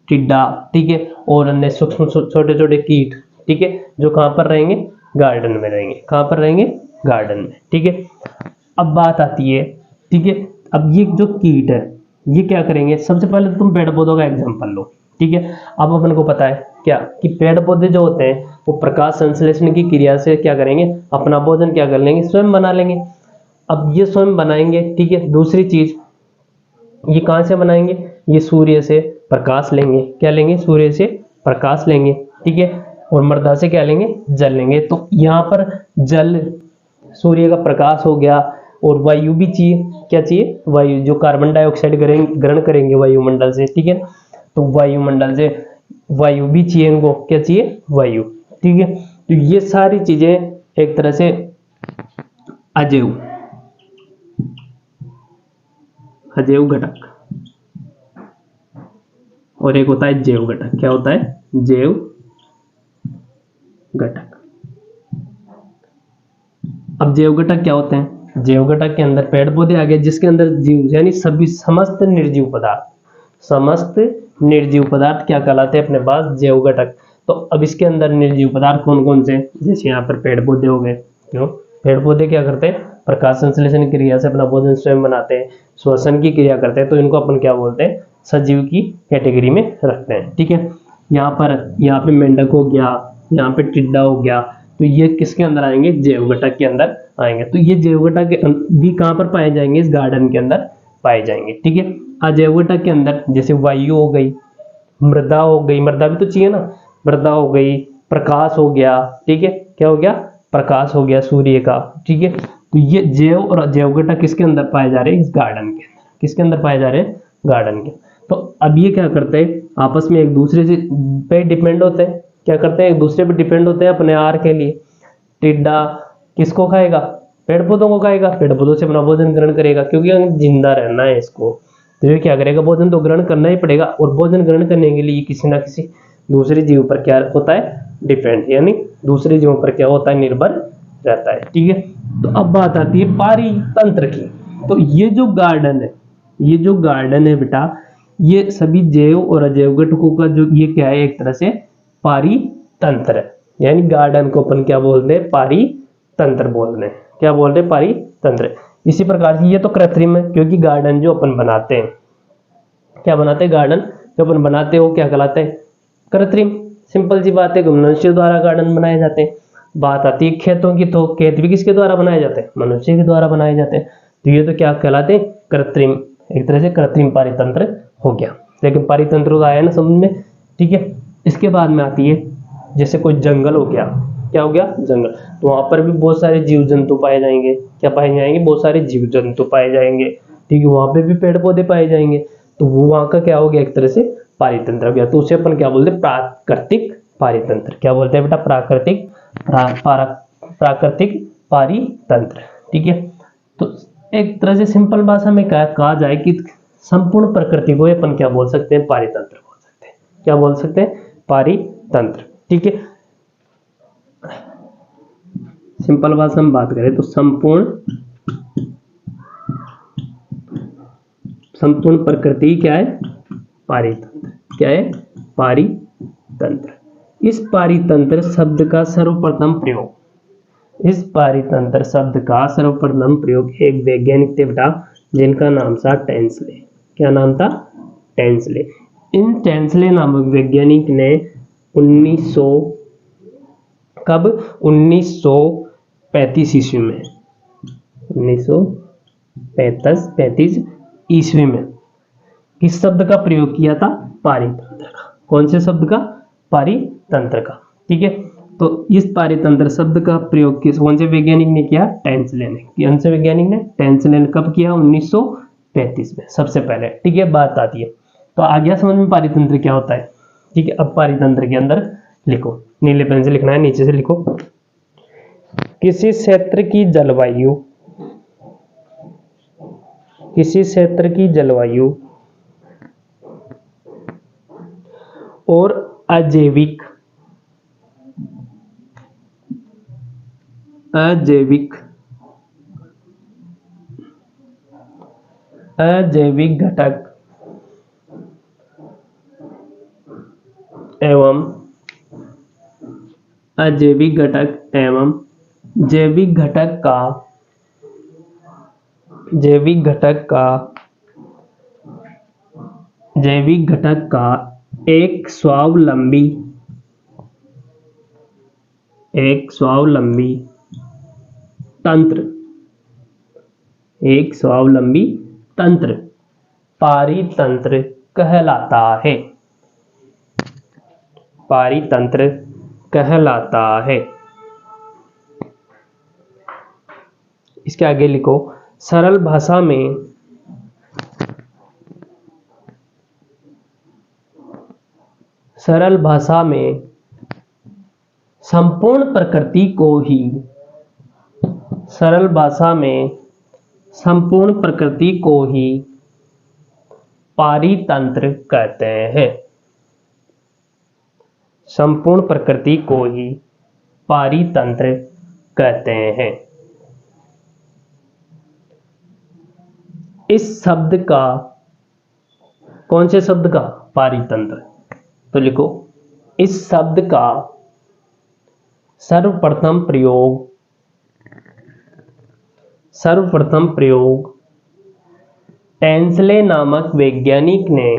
टिड्डा। ठीक है, और अन्य सूक्ष्म छोटे छोटे कीट। ठीक है, जो कहाँ पर रहेंगे, गार्डन में रहेंगे। कहाँ पर रहेंगे, गार्डन में। ठीक है, अब बात आती है, ठीक है, अब ये जो कीट है ये क्या करेंगे, सबसे पहले तुम पेड़ पौधों का एग्जांपल लो। ठीक है, अब अपन को पता है क्या कि पेड़ पौधे जो होते हैं वो प्रकाश संश्लेषण की क्रिया से क्या करेंगे, अपना भोजन क्या कर लेंगे, स्वयं बना लेंगे। अब ये स्वयं बनाएंगे। ठीक है, दूसरी चीज ये कहां से बनाएंगे, ये सूर्य से प्रकाश लेंगे। क्या लेंगे, सूर्य से प्रकाश लेंगे। ठीक है, और मृदा से क्या लेंगे, जल लेंगे। तो यहाँ पर जल, सूर्य का प्रकाश हो गया, और वायु भी चाहिए। क्या चाहिए, वायु, जो कार्बन डाइऑक्साइड ग्रहण करेंगे वायुमंडल से। ठीक है, तो वायुमंडल से वायु भी चाहिए इनको। क्या चाहिए, वायु। ठीक है, तो ये सारी चीजें एक तरह से अजैव घटक, और एक होता है जैव घटक। क्या होता है, जैव घटक। अब जैव घटक क्या होते हैं, जैव घटक के अंदर पेड़ पौधे आ गए, जिसके अंदर जीव यानी सभी समस्त निर्जीव पदार्थ क्या कहलाते हैं अपने पास, जैव घटक। तो अब इसके अंदर निर्जीव पदार्थ कौन कौन से, जैसे यहाँ पर पेड़ पौधे हो गए। क्यों, पेड़ पौधे क्या करते हैं, प्रकाश संश्लेषण की क्रिया से अपना भोजन स्वयं बनाते हैं, श्वसन की क्रिया करते हैं, तो इनको अपन क्या बोलते हैं, सजीव की कैटेगरी में रखते हैं। ठीक है, यहाँ पे मेंढक हो गया, यहाँ पे टिड्डा हो गया, तो ये किसके अंदर आएंगे, जैव घटक के अंदर आएंगे। तो ये जैव घटक भी कहाँ पर पाए जाएंगे, इस गार्डन के अंदर पाए जाएंगे। ठीक है, अजैव घटक के अंदर जैसे वायु हो गई, मृदा हो गई, मृदा भी तो चाहिए ना, मृदा हो गई, प्रकाश हो गया। ठीक है, क्या हो गया, प्रकाश हो गया सूर्य का। ठीक है, तो ये जैव और अजैव घटक किसके अंदर पाए जा रहे हैं, इस गार्डन के अंदर। किसके अंदर पाए जा रहे हैं, गार्डन के। तो अब ये क्या करते हैं, आपस में एक दूसरे से पे डिपेंड होते हैं। क्या करते हैं, एक दूसरे पे डिपेंड होते हैं अपने आहार के लिए। टिड्डा किसको खाएगा, पेड़ पौधों को खाएगा, पेड़ पौधों से अपना भोजन ग्रहण करेगा, क्योंकि जिंदा रहना है इसको, तो ये क्या करेगा, भोजन तो ग्रहण करना ही पड़ेगा। और भोजन ग्रहण करने के लिए किसी ना किसी दूसरे जीव पर क्या होता है, डिपेंड, यानी दूसरे जीवों पर क्या होता है, निर्भर रहता है। ठीक है, तो अब बात आती है पारितंत्र की। तो ये जो गार्डन है बेटा, ये सभी जैव और अजैव घटकों का जो ये क्या है, एक तरह से पारितंत्र है। यानी गार्डन को अपन क्या बोलते हैं, पारितंत्र बोलते हैं। क्या बोलते हैं, पारितंत्र। इसी प्रकार से ये तो कृत्रिम है, क्योंकि गार्डन जो अपन बनाते हैं, क्या बनाते हैं, गार्डन जो अपन बनाते हैं वो क्या कहलाता है, कृत्रिम। सिंपल सी बात है, मनुष्य द्वारा गार्डन बनाए जाते हैं। बात आती है खेतों की, तो खेत भी किसके द्वारा बनाए जाते हैं, मनुष्य के द्वारा बनाए जाते हैं। तो ये तो क्या कहलाते हैं, कृत्रिम। एक तरह से कृत्रिम पारितंत्र हो गया। लेकिन पारितंत्र तो आया ना समझ में, ठीक है। इसके बाद में आती है जैसे कोई जंगल हो गया, क्या हो गया, जंगल। तो वहां पर भी बहुत सारे जीव जंतु पाए जाएंगे। क्या पाए जाएंगे, बहुत सारे जीव जंतु पाए जाएंगे, ठीक है। वहां पे भी पेड़ पौधे पाए जाएंगे। तो वो वहां का क्या हो गया, एक तरह से पारितंत्र हो गया। तो उसे अपन क्या बोलते हैं, प्राकृतिक पारितंत्र। क्या बोलते हैं बेटा, प्राकृतिक पारितंत्र, ठीक है। तो एक तरह से सिंपल भाषा में क्या कहा जाए कि संपूर्ण प्रकृति को अपन क्या बोल सकते हैं, पारितंत्र बोल सकते हैं। क्या बोल सकते हैं, पारितंत्र, ठीक है। सिंपल भाषा में बात करें तो संपूर्ण प्रकृति क्या है, पारितंत्र। क्या है, पारितंत्र। इस पारितंत्र शब्द का सर्वप्रथम प्रयोग एक वैज्ञानिक थे बेटा, जिनका नाम था टेंसले। क्या नाम था, टेंसले। इन टेंसले नामक वैज्ञानिक ने 1935 ईस्वी में 1935 ईस्वी में किस शब्द का प्रयोग किया था, पारितंत्र का। कौन से शब्द का, पारितंत्र का, ठीक है। तो इस पारितंत्र शब्द का प्रयोग कौन से वैज्ञानिक ने किया, टेंसले ने। कौन से वैज्ञानिक ने, टेंसले ने। कब किया, 1935 में सबसे पहले, ठीक है। बात आती है, तो आ गया समझ में पारितंत्र क्या होता है, ठीक है। अब पारितंत्र के अंदर लिखो, नीले पेन से लिखना है, नीचे से लिखो। किसी क्षेत्र की जलवायु और अजैविक घटक एवं जैविक घटक का एक स्वावलंबी तंत्र पारितंत्र कहलाता है। इसके आगे लिखो, सरल भाषा में संपूर्ण प्रकृति को ही पारितंत्र कहते हैं। संपूर्ण प्रकृति को ही पारितंत्र कहते हैं। इस शब्द का, कौन से शब्द का, पारितंत्र। तो लिखो, इस शब्द का सर्वप्रथम प्रयोग टेंसले नामक वैज्ञानिक ने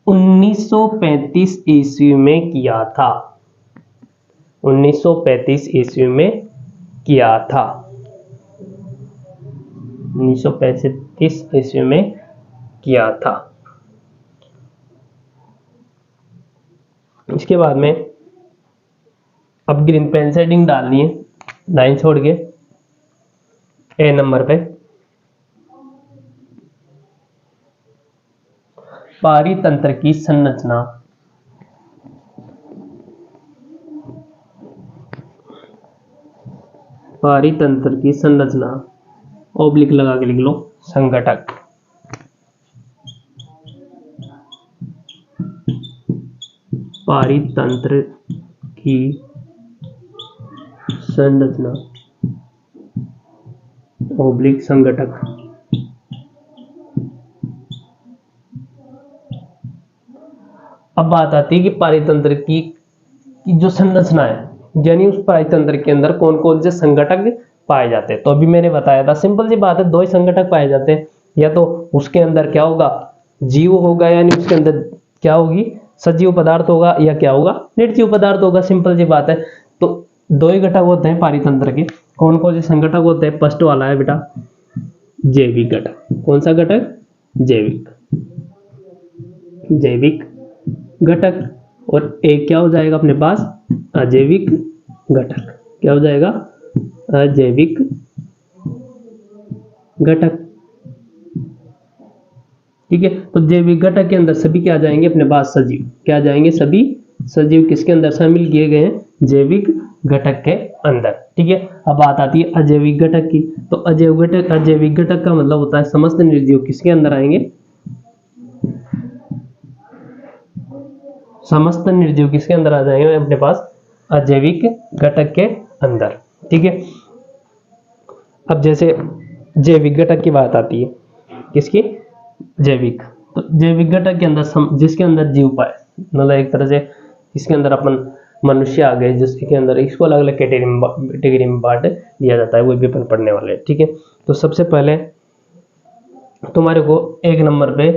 1935 ईस्वी में किया था। 1935 ईस्वी में किया था। 1935 ईस्वी में किया था। इसके बाद में अब ग्रीन पेन से हेडिंग डालनी है, लाइन छोड़ के ए नंबर पे। पारितंत्र की संरचना। ओब्लिक लगा के लिख लो, संगठक। पारितंत्र की संरचना ओब्लिक संगठक। अब बात आती है कि पारितंत्र की जो संरचना है, यानी उस पारितंत्र के अंदर कौन कौन से संगठक पाए जाते हैं। तो अभी मैंने बताया था, सिंपल सी बात है, दो ही संगठक पाए जाते हैं, या तो उसके अंदर क्या होगा, जीव होगा, यानी उसके अंदर क्या होगी, सजीव पदार्थ होगा, या क्या होगा, निर्जीव पदार्थ होगा। सिंपल सी बात है। तो दो ही घटक होते हैं पारितंत्र के। कौन कौन से संगठक होते हैं? फर्स्ट वाला है बेटा जैविक घटक। कौन सा घटक? जैविक घटक। और एक क्या हो जाएगा अपने पास? अजैविक घटक। क्या हो जाएगा? अजैविक घटक। ठीक है। तो जैविक घटक के अंदर सभी क्या आ जाएंगे अपने पास? सजीव। क्या आ जाएंगे? सभी सजीव किसके अंदर शामिल किए गए हैं? जैविक घटक के अंदर। ठीक है। अब बात आती है अजैविक घटक की। तो अजैविक घटक का मतलब होता है समस्त निर्जीव किसके अंदर आएंगे? समस्त निर्जीव किसके अंदर आ जाएंगे अपने पास? अजैविक घटक के अंदर। ठीक है। अब जैसे जैविक घटक की बात आती है, किसकी? जैविक। तो जैविक घटक के अंदर जिसके अंदर जीव पाए, मतलब एक तरह से इसके अंदर अपन मनुष्य आ गए, जिसके अंदर इसको अलग अलग कैटेगरी में बांट दिया जाता है, वो भी अपन पढ़ने वाले हैं। ठीक है। तो सबसे पहले तुम्हारे को एक नंबर पे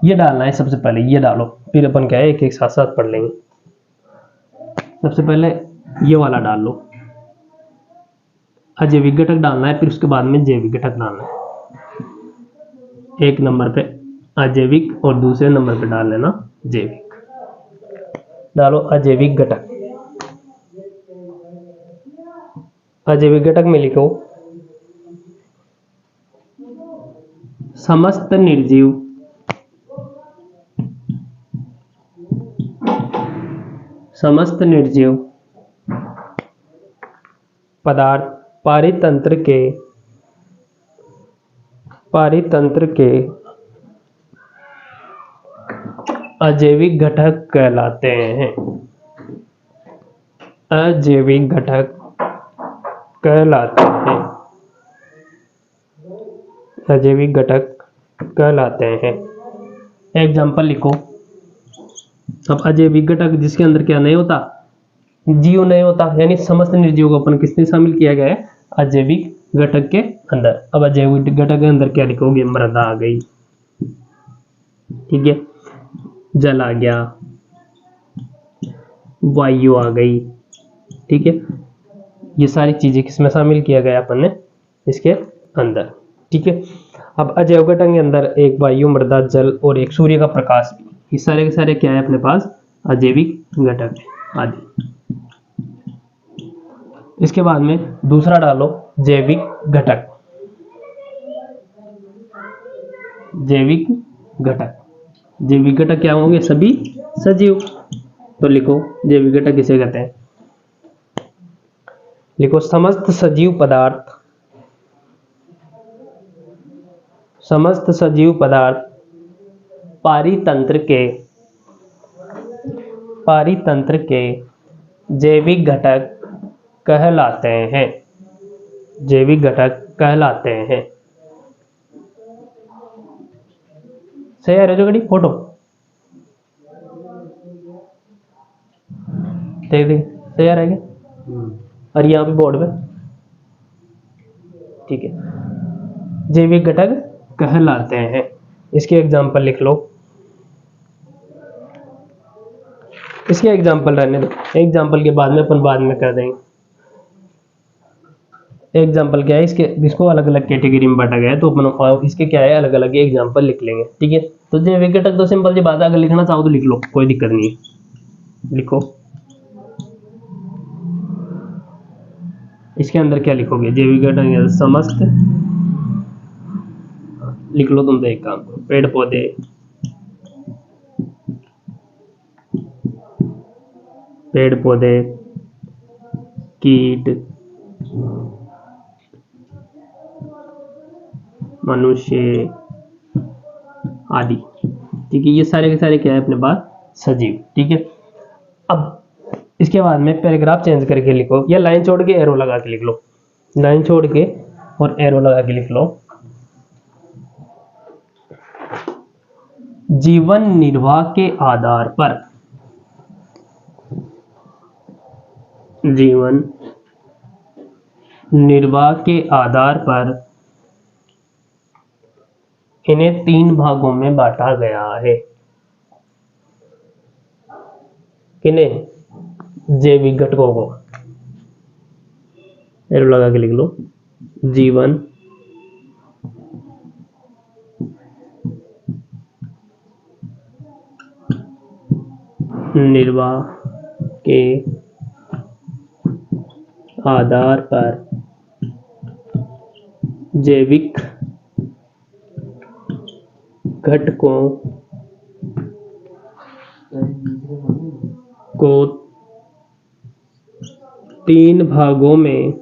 ये डालना है। सबसे पहले ये डालो, फिर अपन क्या है एक एक साथ साथ पढ़ लेंगे। सबसे पहले ये वाला डाल लो, अजैविक घटक डालना है, फिर उसके बाद में जैविक घटक डालना है। एक नंबर पे अजैविक और दूसरे नंबर पे डाल लेना जैविक। डालो अजैविक घटक। अजैविक घटक में लिखो समस्त निर्जीव पदार्थ पारितंत्र के अजैविक घटक कहलाते हैं। अजैविक घटक कहलाते हैं। अजैविक घटक कहलाते हैं। एग्जाम्पल लिखो। अब अजैविक घटक जिसके अंदर क्या नहीं होता? जीव नहीं होता, यानी समस्त निर्जीव को अपन किसने शामिल किया गया है? अजैविक घटक के अंदर। अब अजैविक घटक के अंदर क्या लिखोगे? मृदा आ गई, ठीक है, जल आ गया, वायु आ गई, ठीक है, ये सारी चीजें किसमें शामिल किया गया अपन ने? इसके अंदर। ठीक है। अब अजैविक घटक के अंदर एक वायु, मृदा, जल और एक सूर्य का प्रकाश, ये सारे के सारे क्या है अपने पास? अजैविक घटक आदि। इसके बाद में दूसरा डालो जैविक घटक। जैविक घटक, जैविक घटक क्या होंगे? सभी सजीव। तो लिखो जैविक घटक किसे कहते हैं? लिखो समस्त सजीव पदार्थ पारितंत्र के जैविक घटक कहलाते हैं। जैविक घटक कहलाते हैं। सही आ रही है जो फोटो? देख सही आ रहा है क्या? और यहाँ पे बोर्ड पे, ठीक है, जैविक घटक कहलाते हैं। इसके एग्जाम्पल लिख लो। इसके एग्जाम्पल रहने दो, एग्जाम्पल के बाद में अपन बाद में कर देंगे। एग्जाम्पल क्या है? इसको अलग अलग कैटेगरी में बांटा गया है, तो अपन इसके क्या है अलग अलग एग्जाम्पल लिख लेंगे। ठीक है। तो जैविक घटक तो सिंपल सी बात है, अगर लिखना चाहो तो लिख लो, कोई दिक्कत नहीं है। लिखो इसके अंदर क्या लिखोगे? जैविक घटक समस्त, लिख लो तुम तो एक काम करो, पेड़ पौधे, कीट, मनुष्य आदि। ठीक है। ये सारे के सारे क्या है अपने पास? सजीव। ठीक है। अब इसके बाद में पैराग्राफ चेंज करके लिखो, या लाइन छोड़ के एरो लगा के लिख लो, लाइन छोड़ के और एरो लगा के लिख लो। जीवन निर्वाह के आधार पर, जीवन निर्वाह के आधार पर इन्हें 3 भागों में बांटा गया है। किन्हें? जैविक घटकों को, एरो लगा के लिख लो। जीवन निर्वाह के आधार पर जैविक घटकों को 3 भागों में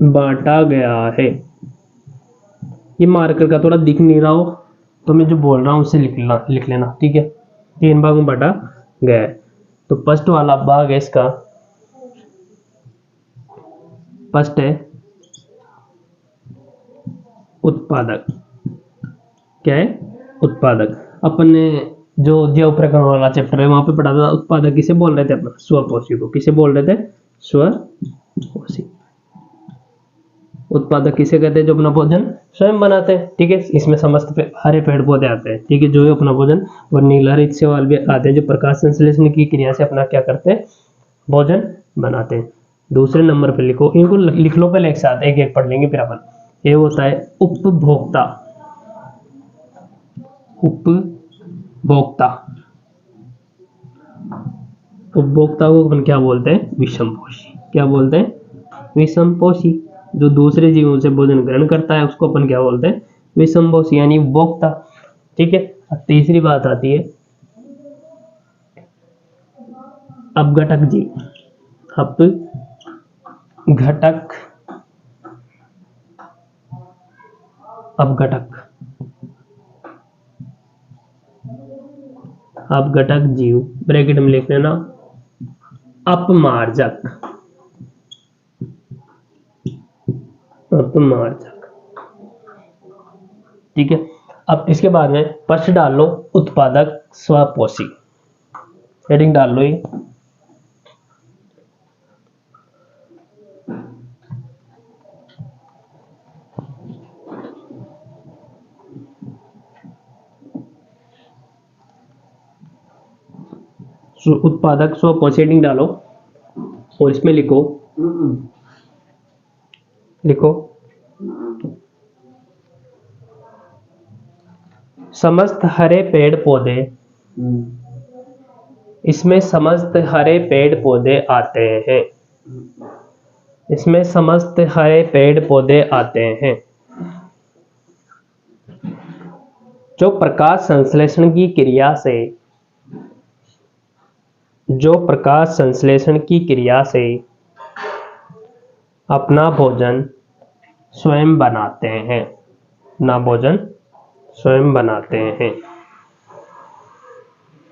बांटा गया है। ये मार्कर का थोड़ा दिख नहीं रहा हो तो मैं जो बोल रहा हूं उसे लिख लेना, ठीक है। 3 भागों में बांटा गया है। तो फर्स्ट वाला भाग है इसका, फर्स्ट है उत्पादक। क्या है? उत्पादक। अपन ने जो जैव प्रकरण वाला चैप्टर है वहां पे पढ़ा था, उत्पादक किसे बोल रहे थे अपना? स्वपोषी को। किसे बोल रहे थे? स्वपोषी। उत्पादक किसे कहते हैं? जो अपना भोजन स्वयं बनाते हैं, ठीक है। इसमें समस्त हरे पेड़ पौधे आते हैं, ठीक है, जो अपना भोजन, और नीलहरित शैवाल भी आते हैं जो प्रकाश संश्लेषण की क्रिया से अपना क्या करते हैं? भोजन बनाते हैं। दूसरे नंबर पे लिखो, इनको लिख लो पहले एक साथ, एक एक पढ़ लेंगे फिर अपन। ये होता है उपभोक्ता। उपभोक्ता, उपभोक्ता को अपन क्या बोलते हैं? विषमपोषी। क्या बोलते हैं? विषमपोषी। जो दूसरे जीवों से भोजन ग्रहण करता है उसको अपन क्या बोलते हैं? विषमपोषी, यानी उपभोक्ता, ठीक है। अब तीसरी बात आती है अपघटक जीव। अपघटक, अपघटक, अपघटक जीव, ब्रैकेट में लिख लेना अपमार्जक। अपमार्जक, ठीक है। अब इसके बाद में प्रश्न डाल लो उत्पादक स्वपोषी, हेडिंग डाल लो ये। उत्पादक स्वपोषी हेडिंग डालो और इसमें लिखो समस्त हरे पेड़ पौधे, इसमें समस्त हरे पेड़ पौधे आते हैं। इसमें समस्त हरे पेड़ पौधे आते हैं जो प्रकाश संश्लेषण की क्रिया से, जो प्रकाश संश्लेषण की क्रिया से अपना भोजन स्वयं बनाते हैं। अपना भोजन स्वयं बनाते हैं।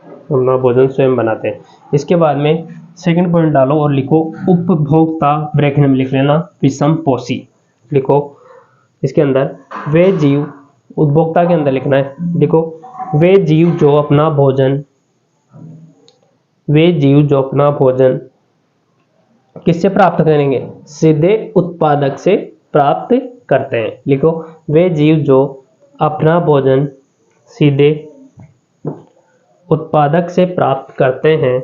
अपना भोजन स्वयं बनाते हैं। इसके बाद में सेकंड पॉइंट डालो और लिखो उपभोक्ता, ब्रैकेट में लिख लेना विषमपोषी। लिखो इसके अंदर वे जीव, उपभोक्ता के अंदर लिखना है, लिखो वे जीव जो अपना भोजन, वे जीव जो अपना भोजन किससे प्राप्त करेंगे? सीधे उत्पादक से प्राप्त करते हैं। लिखो वे जीव जो अपना भोजन सीधे उत्पादक से प्राप्त करते हैं,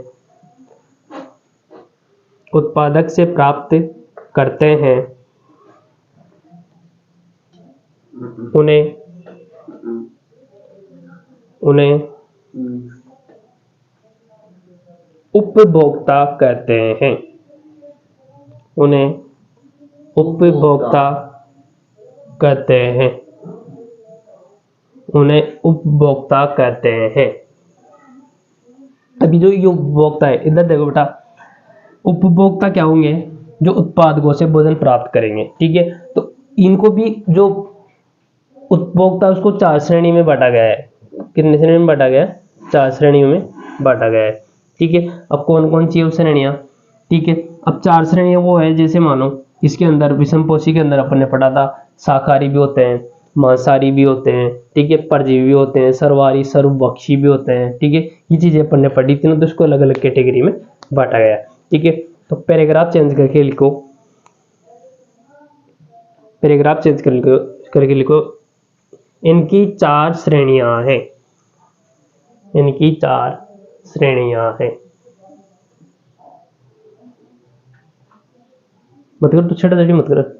उत्पादक से प्राप्त करते हैं, उन्हें उपभोक्ता कहते हैं। उन्हें उपभोक्ता कहते हैं। उन्हें उपभोक्ता कहते हैं। अभी जो ये उपभोक्ता है, इधर देखो बेटा, उपभोक्ता क्या होंगे? जो उत्पादकों से भोजन प्राप्त करेंगे, ठीक है। तो इनको भी जो उपभोक्ता उसको 4 श्रेणी में बांटा गया है, कितने श्रेणी में बांटा गया है? 4 श्रेणियों में बांटा गया है। ठीक है, अब कौन कौन सी है वो श्रेणियां? ठीक है, अब 4 श्रेणियां वो है, जैसे मानो इसके अंदर विषमपोषी के अंदर अपन ने पढ़ा था शाकाहारी भी होते हैं, मांसाहारी भी होते हैं, ठीक है, परजीवी भी होते हैं, सर्वहारी सर्वभक्षी भी होते हैं। ठीक है, ये चीजें अपन ने पढ़ी थी ना, तो इसको अलग अलग कैटेगरी में बांटा गया है। ठीक है, तो पैराग्राफ चेंज करके लिखो, पैराग्राफ चेंज करके लिखो, इनकी 4 श्रेणियां हैं, इनकी 4 श्रेणियां हैं। मत कर, तो छठा छठी मत कर।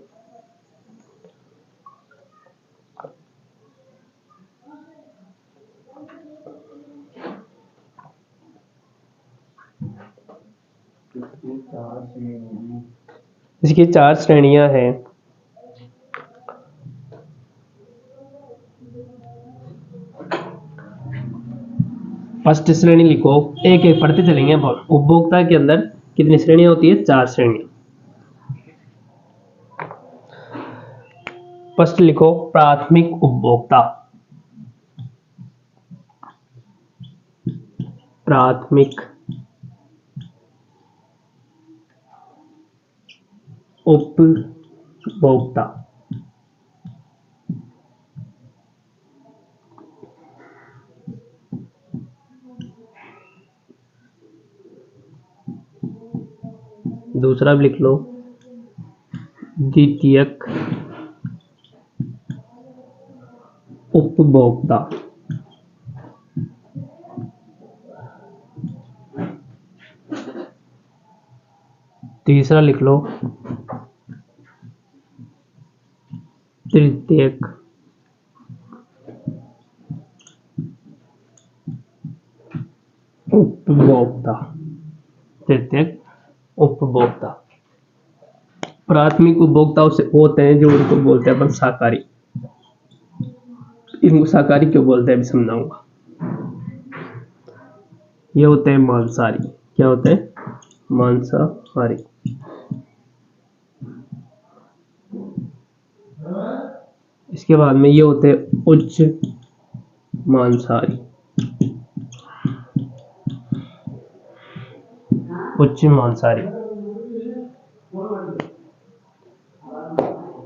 इसकी 4 श्रेणियां हैं। फर्स्ट श्रेणी लिखो, एक एक पढ़ते चलेंगे। उपभोक्ता के अंदर कितनी श्रेणियां होती है? 4 श्रेणियां। फर्स्ट लिखो प्राथमिक उपभोक्ता, प्राथमिक उपभोक्ता। दूसरा भी लिख लो द्वितीयक उपभोक्ता। तीसरा लिख लो तृतीयक उपभोक्ता, तृतीयक उपभोक्ता। प्राथमिक उपभोक्ता उसे होते हैं जो उनको बोलते हैं अपन शाकाहारी। इनको शाकाहारी क्यों बोलते हैं अभी समझाऊंगा। ये होते हैं मांसाहारी। क्या होते हैं? मांसाहारी। इसके बाद में ये होते हैं उच्च मांसाहारी, उच्च मांसाहारी,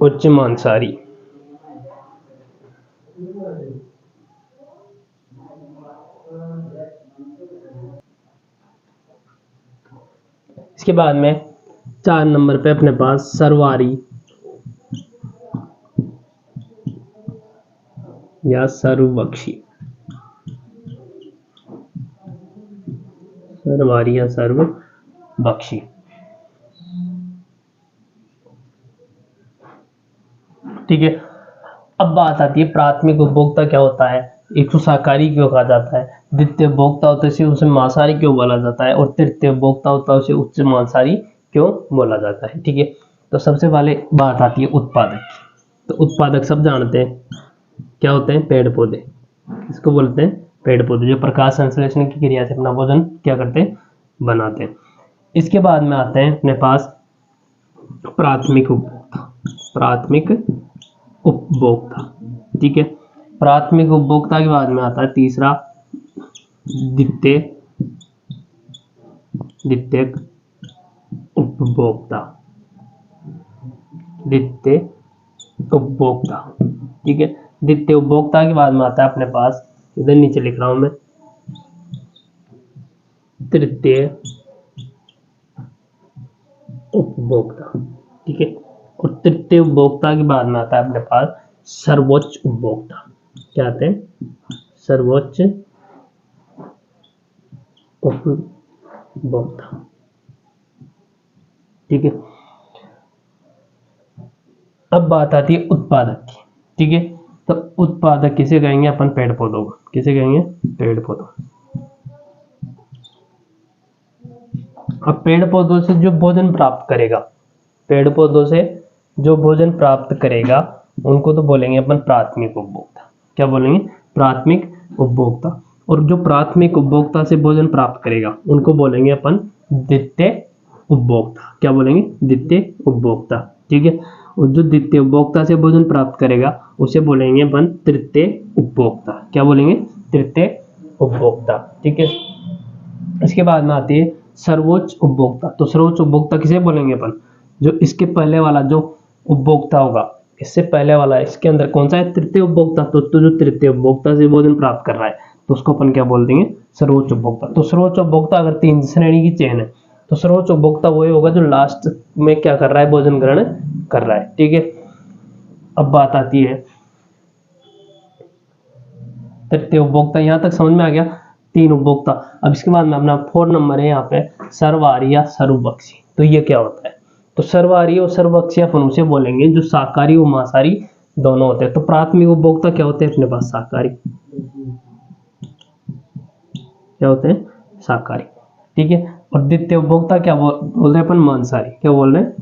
उच्च मांसाहारी। इसके बाद में 4 नंबर पे अपने पास सर्वहारी या सर्वभक्षी, सर्वहारी या सर्वभक्षी। ठीक है, अब बात आती है प्राथमिक उपभोक्ता क्या होता है, एक शाकाहारी क्यों कहा जाता है, द्वितीय उपभोक्ता होता है उसे मांसाहारी क्यों बोला जाता है, और तृतीय उपभोक्ता होता है उसे उच्च मांसाहारी क्यों बोला जाता है। ठीक है, तो सबसे पहले बात आती है उत्पादक की। तो उत्पादक सब जानते हैं क्या होते हैं? पेड़ पौधे। इसको बोलते हैं पेड़ पौधे, जो प्रकाश संश्लेषण की क्रिया से अपना भोजन क्या करते हैं? बनाते हैं। इसके बाद में आते हैं अपने पास प्राथमिक उपभोक्ता, प्राथमिक उपभोक्ता। ठीक है, प्राथमिक उपभोक्ता के बाद में आता है तीसरा द्वितीयक उपभोक्ता, द्वितीय उपभोक्ता। ठीक है, द्वितीय उपभोक्ता के बाद में आता है अपने पास, इधर नीचे लिख रहा हूं मैं, तृतीय उपभोक्ता। ठीक है, और तृतीय उपभोक्ता के बाद में आता है अपने पास सर्वोच्च उपभोक्ता। क्या आते हैं? सर्वोच्च उपभोक्ता। ठीक है, अब बात आती है उत्पादक की। ठीक है, तो उत्पादक किसे कहेंगे अपन? पेड़ पौधों को। किसे कहेंगे? पेड़ पौधों। अब पेड़ पौधों से जो भोजन प्राप्त करेगा, पेड़ पौधों से जो भोजन प्राप्त करेगा उनको तो बोलेंगे अपन प्राथमिक उपभोक्ता। क्या बोलेंगे? प्राथमिक उपभोक्ता। और जो प्राथमिक उपभोक्ता से भोजन प्राप्त करेगा उनको बोलेंगे अपन द्वितीय उपभोक्ता। क्या बोलेंगे? द्वितीय उपभोक्ता। ठीक है, और जो द्वितीय उपभोक्ता से भोजन प्राप्त करेगा उसे बोलेंगे अपन तृतीय उपभोक्ता। क्या बोलेंगे? तृतीय उपभोक्ता। ठीक है, इसके बाद में आती है सर्वोच्च उपभोक्ता। तो सर्वोच्च उपभोक्ता किसे बोलेंगे अपन, जो इसके पहले वाला जो उपभोक्ता होगा, इससे पहले वाला, इसके अंदर कौन सा है, तृतीय उपभोक्ता। तो जो तृतीय उपभोक्ता से भोजन प्राप्त कर रहा है तो उसको अपन क्या बोल देंगे, सर्वोच्च उपभोक्ता। तो सर्वोच्च उपभोक्ता अगर 3 श्रेणी की चेन है तो सर्वोच्च उपभोक्ता वही होगा जो लास्ट में क्या कर रहा है, भोजन ग्रहण कर रहा है। ठीक है, अब बात आती है तृतीय उपभोक्ता। यहां तक समझ में आ गया, 3 उपभोक्ता। अब इसके बाद में अपना 4 नंबर है यहाँ पे सर्वहारी या सर्वभक्षी। तो ये क्या होता है, तो सर्वहारी और सर्वभक्षी अपन उसे बोलेंगे जो शाकाहारी और मांसाहारी दोनों होते हैं। तो प्राथमिक उपभोक्ता क्या होते हैं अपने पास, शाकाहारी, क्या होते हैं, शाकाहारी। ठीक है, और द्वितीय उपभोक्ता क्या बोल रहे हैं अपन, मांसाहारी। क्या बोल रहे हैं,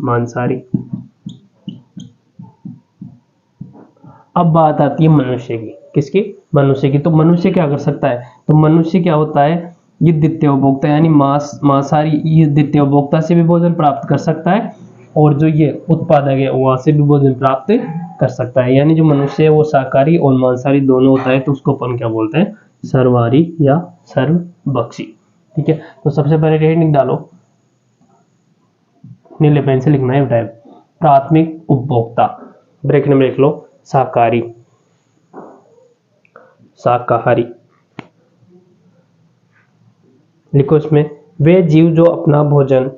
मांसाहारी। अब बात आती है मनुष्य की, किसकी, मनुष्य की। तो मनुष्य क्या कर सकता है, तो मनुष्य क्या होता है, ये द्वितीय उपभोक्ता यानी मांसाहारी, ये द्वितीय उपभोक्ता से भी भोजन प्राप्त कर सकता है और जो ये उत्पादक है वहां से भी भोजन प्राप्त कर सकता है। यानी जो मनुष्य है वो शाकाहारी और मांसाहारी दोनों होता है, तो उसको अपन क्या बोलते हैं, सर्वहारी या सर्वभक्षी। ठीक है, तो सबसे पहले टेक्निक डालो, नीले पेन से लिखना है बेटा, प्राथमिक उपभोक्ता, ब्रैकेट में लिख लो शाकाहारी, शाकाहारी लिखो इसमें, वे जीव जो अपना भोजन,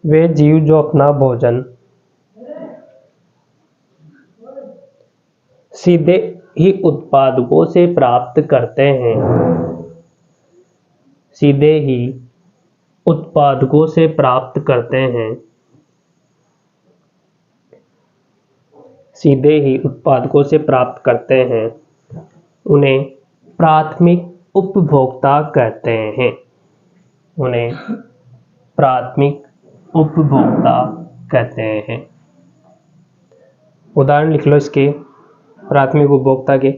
वे जीव जो अपना भोजन सीधे ही उत्पादकों से प्राप्त करते हैं, सीधे ही उत्पादकों से प्राप्त करते हैं, सीधे ही उत्पादकों से प्राप्त करते हैं, उन्हें प्राथमिक उपभोक्ता कहते हैं, उन्हें प्राथमिक उपभोक्ता कहते हैं। उदाहरण लिख लो इसके प्राथमिक उपभोक्ता के,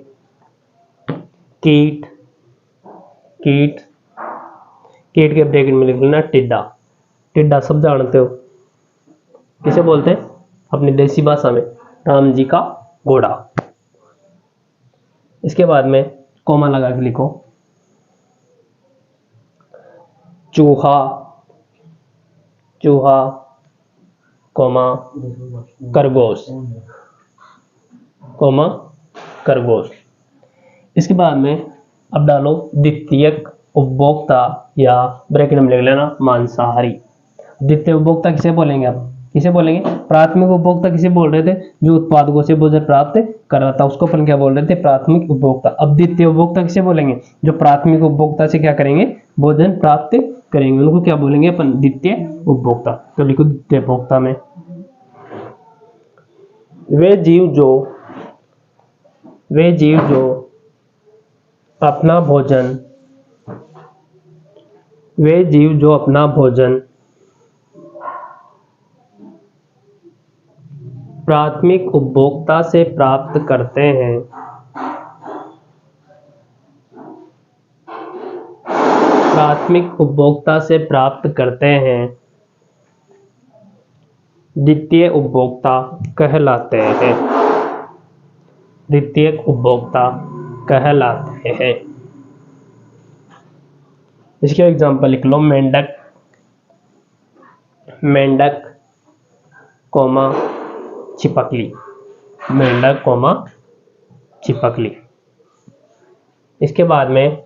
कीट, कीट, कीट के ब्रैकेट में लिख लेना टिड्डा। टिड्डा सब जानते हो, किसे बोलते हैं अपनी देसी भाषा में, राम जी का घोड़ा। इसके बाद में कोमा लगा के लिखो, चूहा, चूहा, कोमा खरगोश, कोमा खरगोश। इसके बाद में अब डालो द्वितीयक उपभोक्ता या ब्रैकेट में लिख लेना मांसाहारी। द्वितीय उपभोक्ता किसे बोलेंगे, आप किसे बोलेंगे, प्राथमिक उपभोक्ता किसे बोल रहे थे, जो उत्पादकों से भोजन प्राप्त कर रहा था उसको अपन क्या बोल रहे थे, प्राथमिक उपभोक्ता। अब द्वितीय उपभोक्ता किसे बोलेंगे, जो प्राथमिक उपभोक्ता से क्या करेंगे, भोजन प्राप्त करेंगे, उनको क्या बोलेंगे अपन, द्वितीय उपभोक्ता। तो लिखो द्वितीय उपभोक्ता में, वे जीव जो, वे जीव जो अपना भोजन, वे जीव जो अपना भोजन प्राथमिक उपभोक्ता से प्राप्त करते हैं, प्राथमिक उपभोक्ता से प्राप्त करते हैं, द्वितीय उपभोक्ता कहलाते हैं, द्वितीय उपभोक्ता कहलाते हैं। इसके एग्जांपल लिख लो, मेंढक, मेंढक कोमा छिपकली, मेंढक कोमा छिपकली। इसके बाद में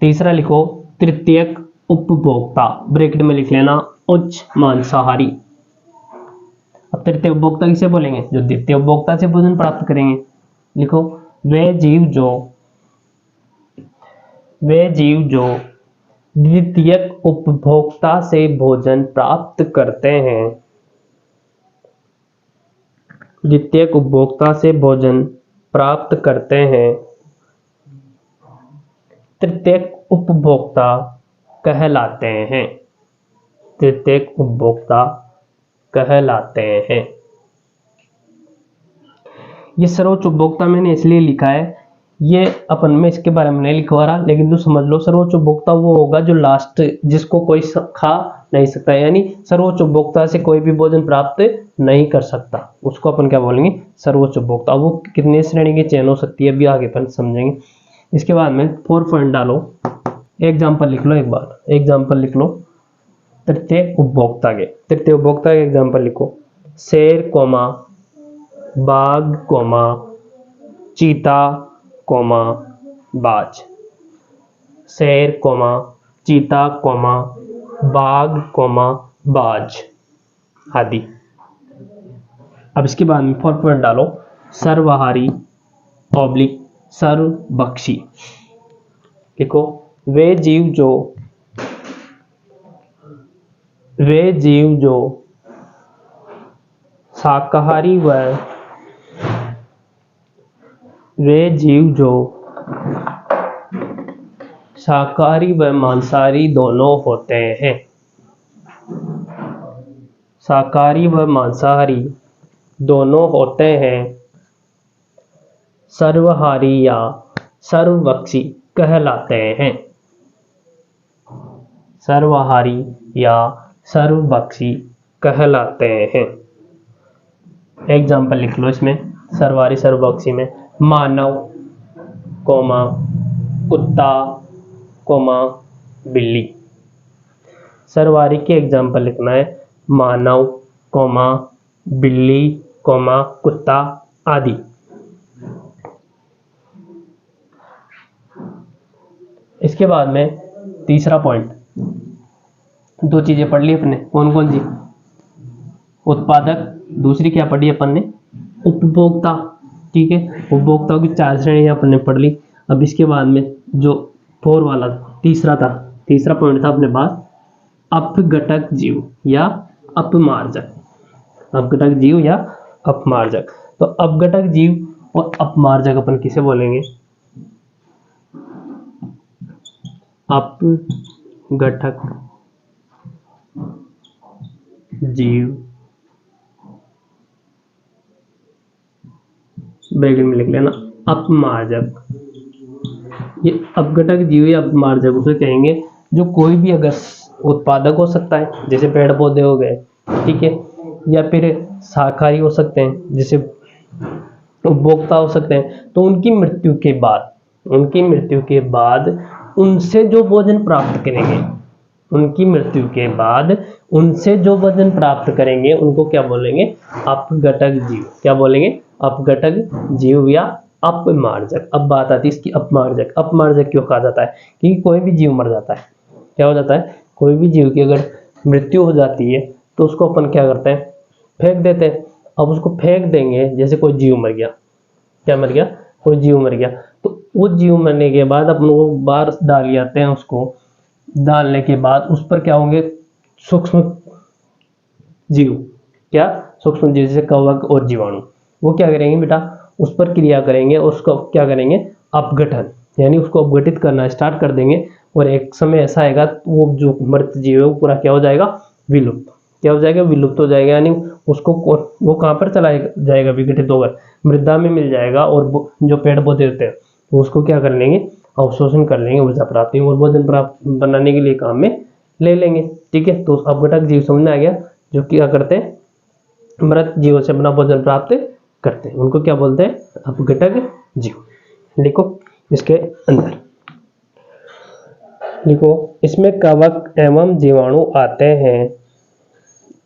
तीसरा लिखो तृतीयक उपभोक्ता, ब्रैकेट में लिख लेना उच्च मांसाहारी। अब तृतीय उपभोक्ता किसे बोलेंगे, जो द्वितीय उपभोक्ता से भोजन प्राप्त करेंगे। लिखो, वे जीव जो, वे जीव जो द्वितीयक उपभोक्ता से भोजन प्राप्त करते हैं, द्वितीयक उपभोक्ता से भोजन प्राप्त करते हैं, तृतीयक उपभोक्ता कहलाते हैं, तृतीयक उपभोक्ता कहलाते हैं। ये सर्वोच्च उपभोक्ता मैंने इसलिए लिखा है, ये अपन में इसके बारे में नहीं लिखवा रहा, लेकिन तो समझ लो सर्वोच्च उपभोक्ता वो होगा जो लास्ट, जिसको कोई खा नहीं सकता, यानी सर्वोच्च उपभोक्ता से कोई भी भोजन प्राप्त नहीं कर सकता, उसको अपन क्या बोलेंगे, सर्वोच्च उपभोक्ता। वो कितने श्रेणी की चेन हो सकती है अभी आगे अपन समझेंगे। इसके बाद में 4 पॉइंट डालो, एग्जाम्पल लिख लो, एक बार एग्जाम्पल लिख लो तृतीय उपभोक्ता के। तृतीय उपभोक्ता के एग्जाम्पल लिखो, शेर कोमा बाघ कोमा चीता कोमा बाज। शेर कोमा चीता कोमा बाघ कोमा बाज आदि। अब इसके बाद में 4 पॉइंट डालो, सर्वहारी ऑब्लिक सर्वभक्षी। देखो, वे जीव जो शाकाहारी व मांसाहारी दोनों होते हैं। शाकाहारी व मांसाहारी दोनों होते हैं, सर्वहारी या सर्वभक्षी कहलाते हैं। सर्वहारी या सर्वभक्षी कहलाते हैं। एग्जाम्पल लिख लो इसमें, सर्वहारी सर्वभक्षी में, मानव कोमा कुत्ता कोमा बिल्ली। सर्वहारी के एग्जाम्पल लिखना है, मानव कोमा बिल्ली कोमा कुत्ता आदि। इसके बाद में तीसरा पॉइंट, 2 चीजें पढ़ ली अपने, कौन कौन सी, उत्पादक, दूसरी क्या पढ़ी अपन ने, उपभोक्ता। ठीक है, उपभोक्ताओं की 4 श्रेणियां अपन ने पढ़ ली। अब इसके बाद में जो 4 वाला तीसरा पॉइंट था अपने पास, अपघटक जीव या अपमार्जक। अपघटक जीव या अपमार्जक। तो अपघटक जीव और अपमार्जक अपन किसे बोलेंगे, अपघटक जीव, ब्रैकेट में लिख लेना, अपमार्जक। ये अपघटक जीव या अपमार्जक उसे कहेंगे जो कोई भी अगर उत्पादक हो सकता है, जैसे पेड़ पौधे हो गए, ठीक है, या फिर शाकाहारी हो सकते हैं, जैसे उपभोक्ता हो सकते हैं, तो उनकी मृत्यु के बाद उनसे जो भोजन प्राप्त करेंगे, उनको क्या बोलेंगे, अपघटक जीव। क्या बोलेंगे, अपघटक जीव या अपमार्जक। अब बात आती है इसकी अपमार्जक। अपमार्जक क्यों कहा जाता है, क्योंकि कोई भी जीव मर जाता है, क्या हो जाता है, कोई भी जीव की अगर मृत्यु हो जाती है तो उसको अपन क्या करते हैं, फेंक देते हैं। अब उसको फेंक देंगे, जैसे कोई जीव मर गया, क्या मर गया, कोई जीव मर गया, तो वो जीव मरने के बाद अपन वो बाहर डाल जाते हैं, उसको डालने के बाद उस पर क्या होंगे, सूक्ष्म जीव, क्या सूक्ष्म जीव, जैसे कवक और जीवाणु, वो क्या करेंगे बेटा, उस पर क्रिया करेंगे, उसको क्या करेंगे, अपघटन, यानी उसको अपघटित करना स्टार्ट कर देंगे। और एक समय ऐसा आएगा वो जो मृत जीव है वो पूरा क्या हो जाएगा, विलुप्त। क्या हो जाएगा, विलुप्त हो जाएगा, यानी उसको वो कहाँ पर चला जाएगा, विघटित होकर मृदा में मिल जाएगा। और जो पेड़ पौधे होते हैं वो उसको क्या कर लेंगे, अवशोषण कर लेंगे, ऊर्जा प्राप्ति और भोजन प्राप्त बनाने के लिए काम में ले लेंगे। ठीक है, तो अपघटक जीव समझ में आ गया, जो क्या करते हैं, मृत जीवों से अपना भोजन प्राप्त करते हैं, उनको क्या बोलते हैं, अपघटक जीव। लिखो इसके अंदर, लिखो, इसमें कवक एवं जीवाणु आते हैं,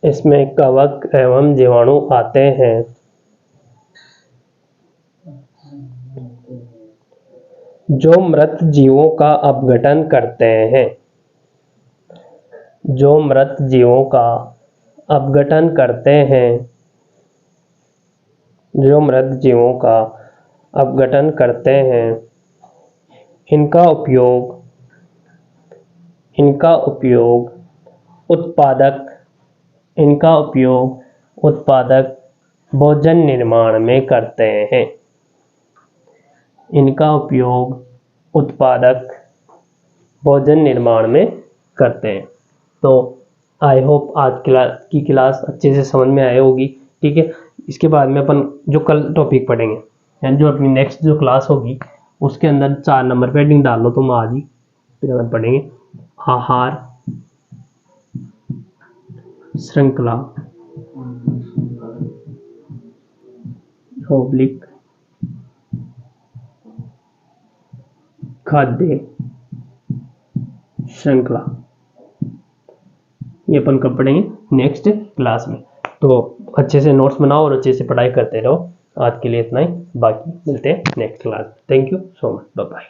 इसमें कवक एवं जीवाणु आते हैं, जो मृत जीवों का अपघटन करते हैं, जो मृत जीवों का अपघटन करते हैं, जो मृत जीवों का अपघटन करते हैं। इनका उपयोग उत्पादक भोजन निर्माण में करते हैं। इनका उपयोग उत्पादक भोजन निर्माण में करते हैं। तो आई होप आज की क्लास अच्छे से समझ में आई होगी। ठीक है, इसके बाद में अपन जो कल टॉपिक पढ़ेंगे, यानी जो अपनी नेक्स्ट जो क्लास होगी उसके अंदर 4 नंबर पे हेडिंग डाल लो तुम आज ही, फिर हम पढ़ेंगे आहार श्रृंखला ऑब्लिक खाद्य श्रृंखला। ये अपन कब पढ़ेंगे? नेक्स्ट क्लास में। तो अच्छे से नोट्स बनाओ और अच्छे से पढ़ाई करते रहो। आज के लिए इतना ही, बाकी मिलते हैं next class. Thank you so much, bye bye.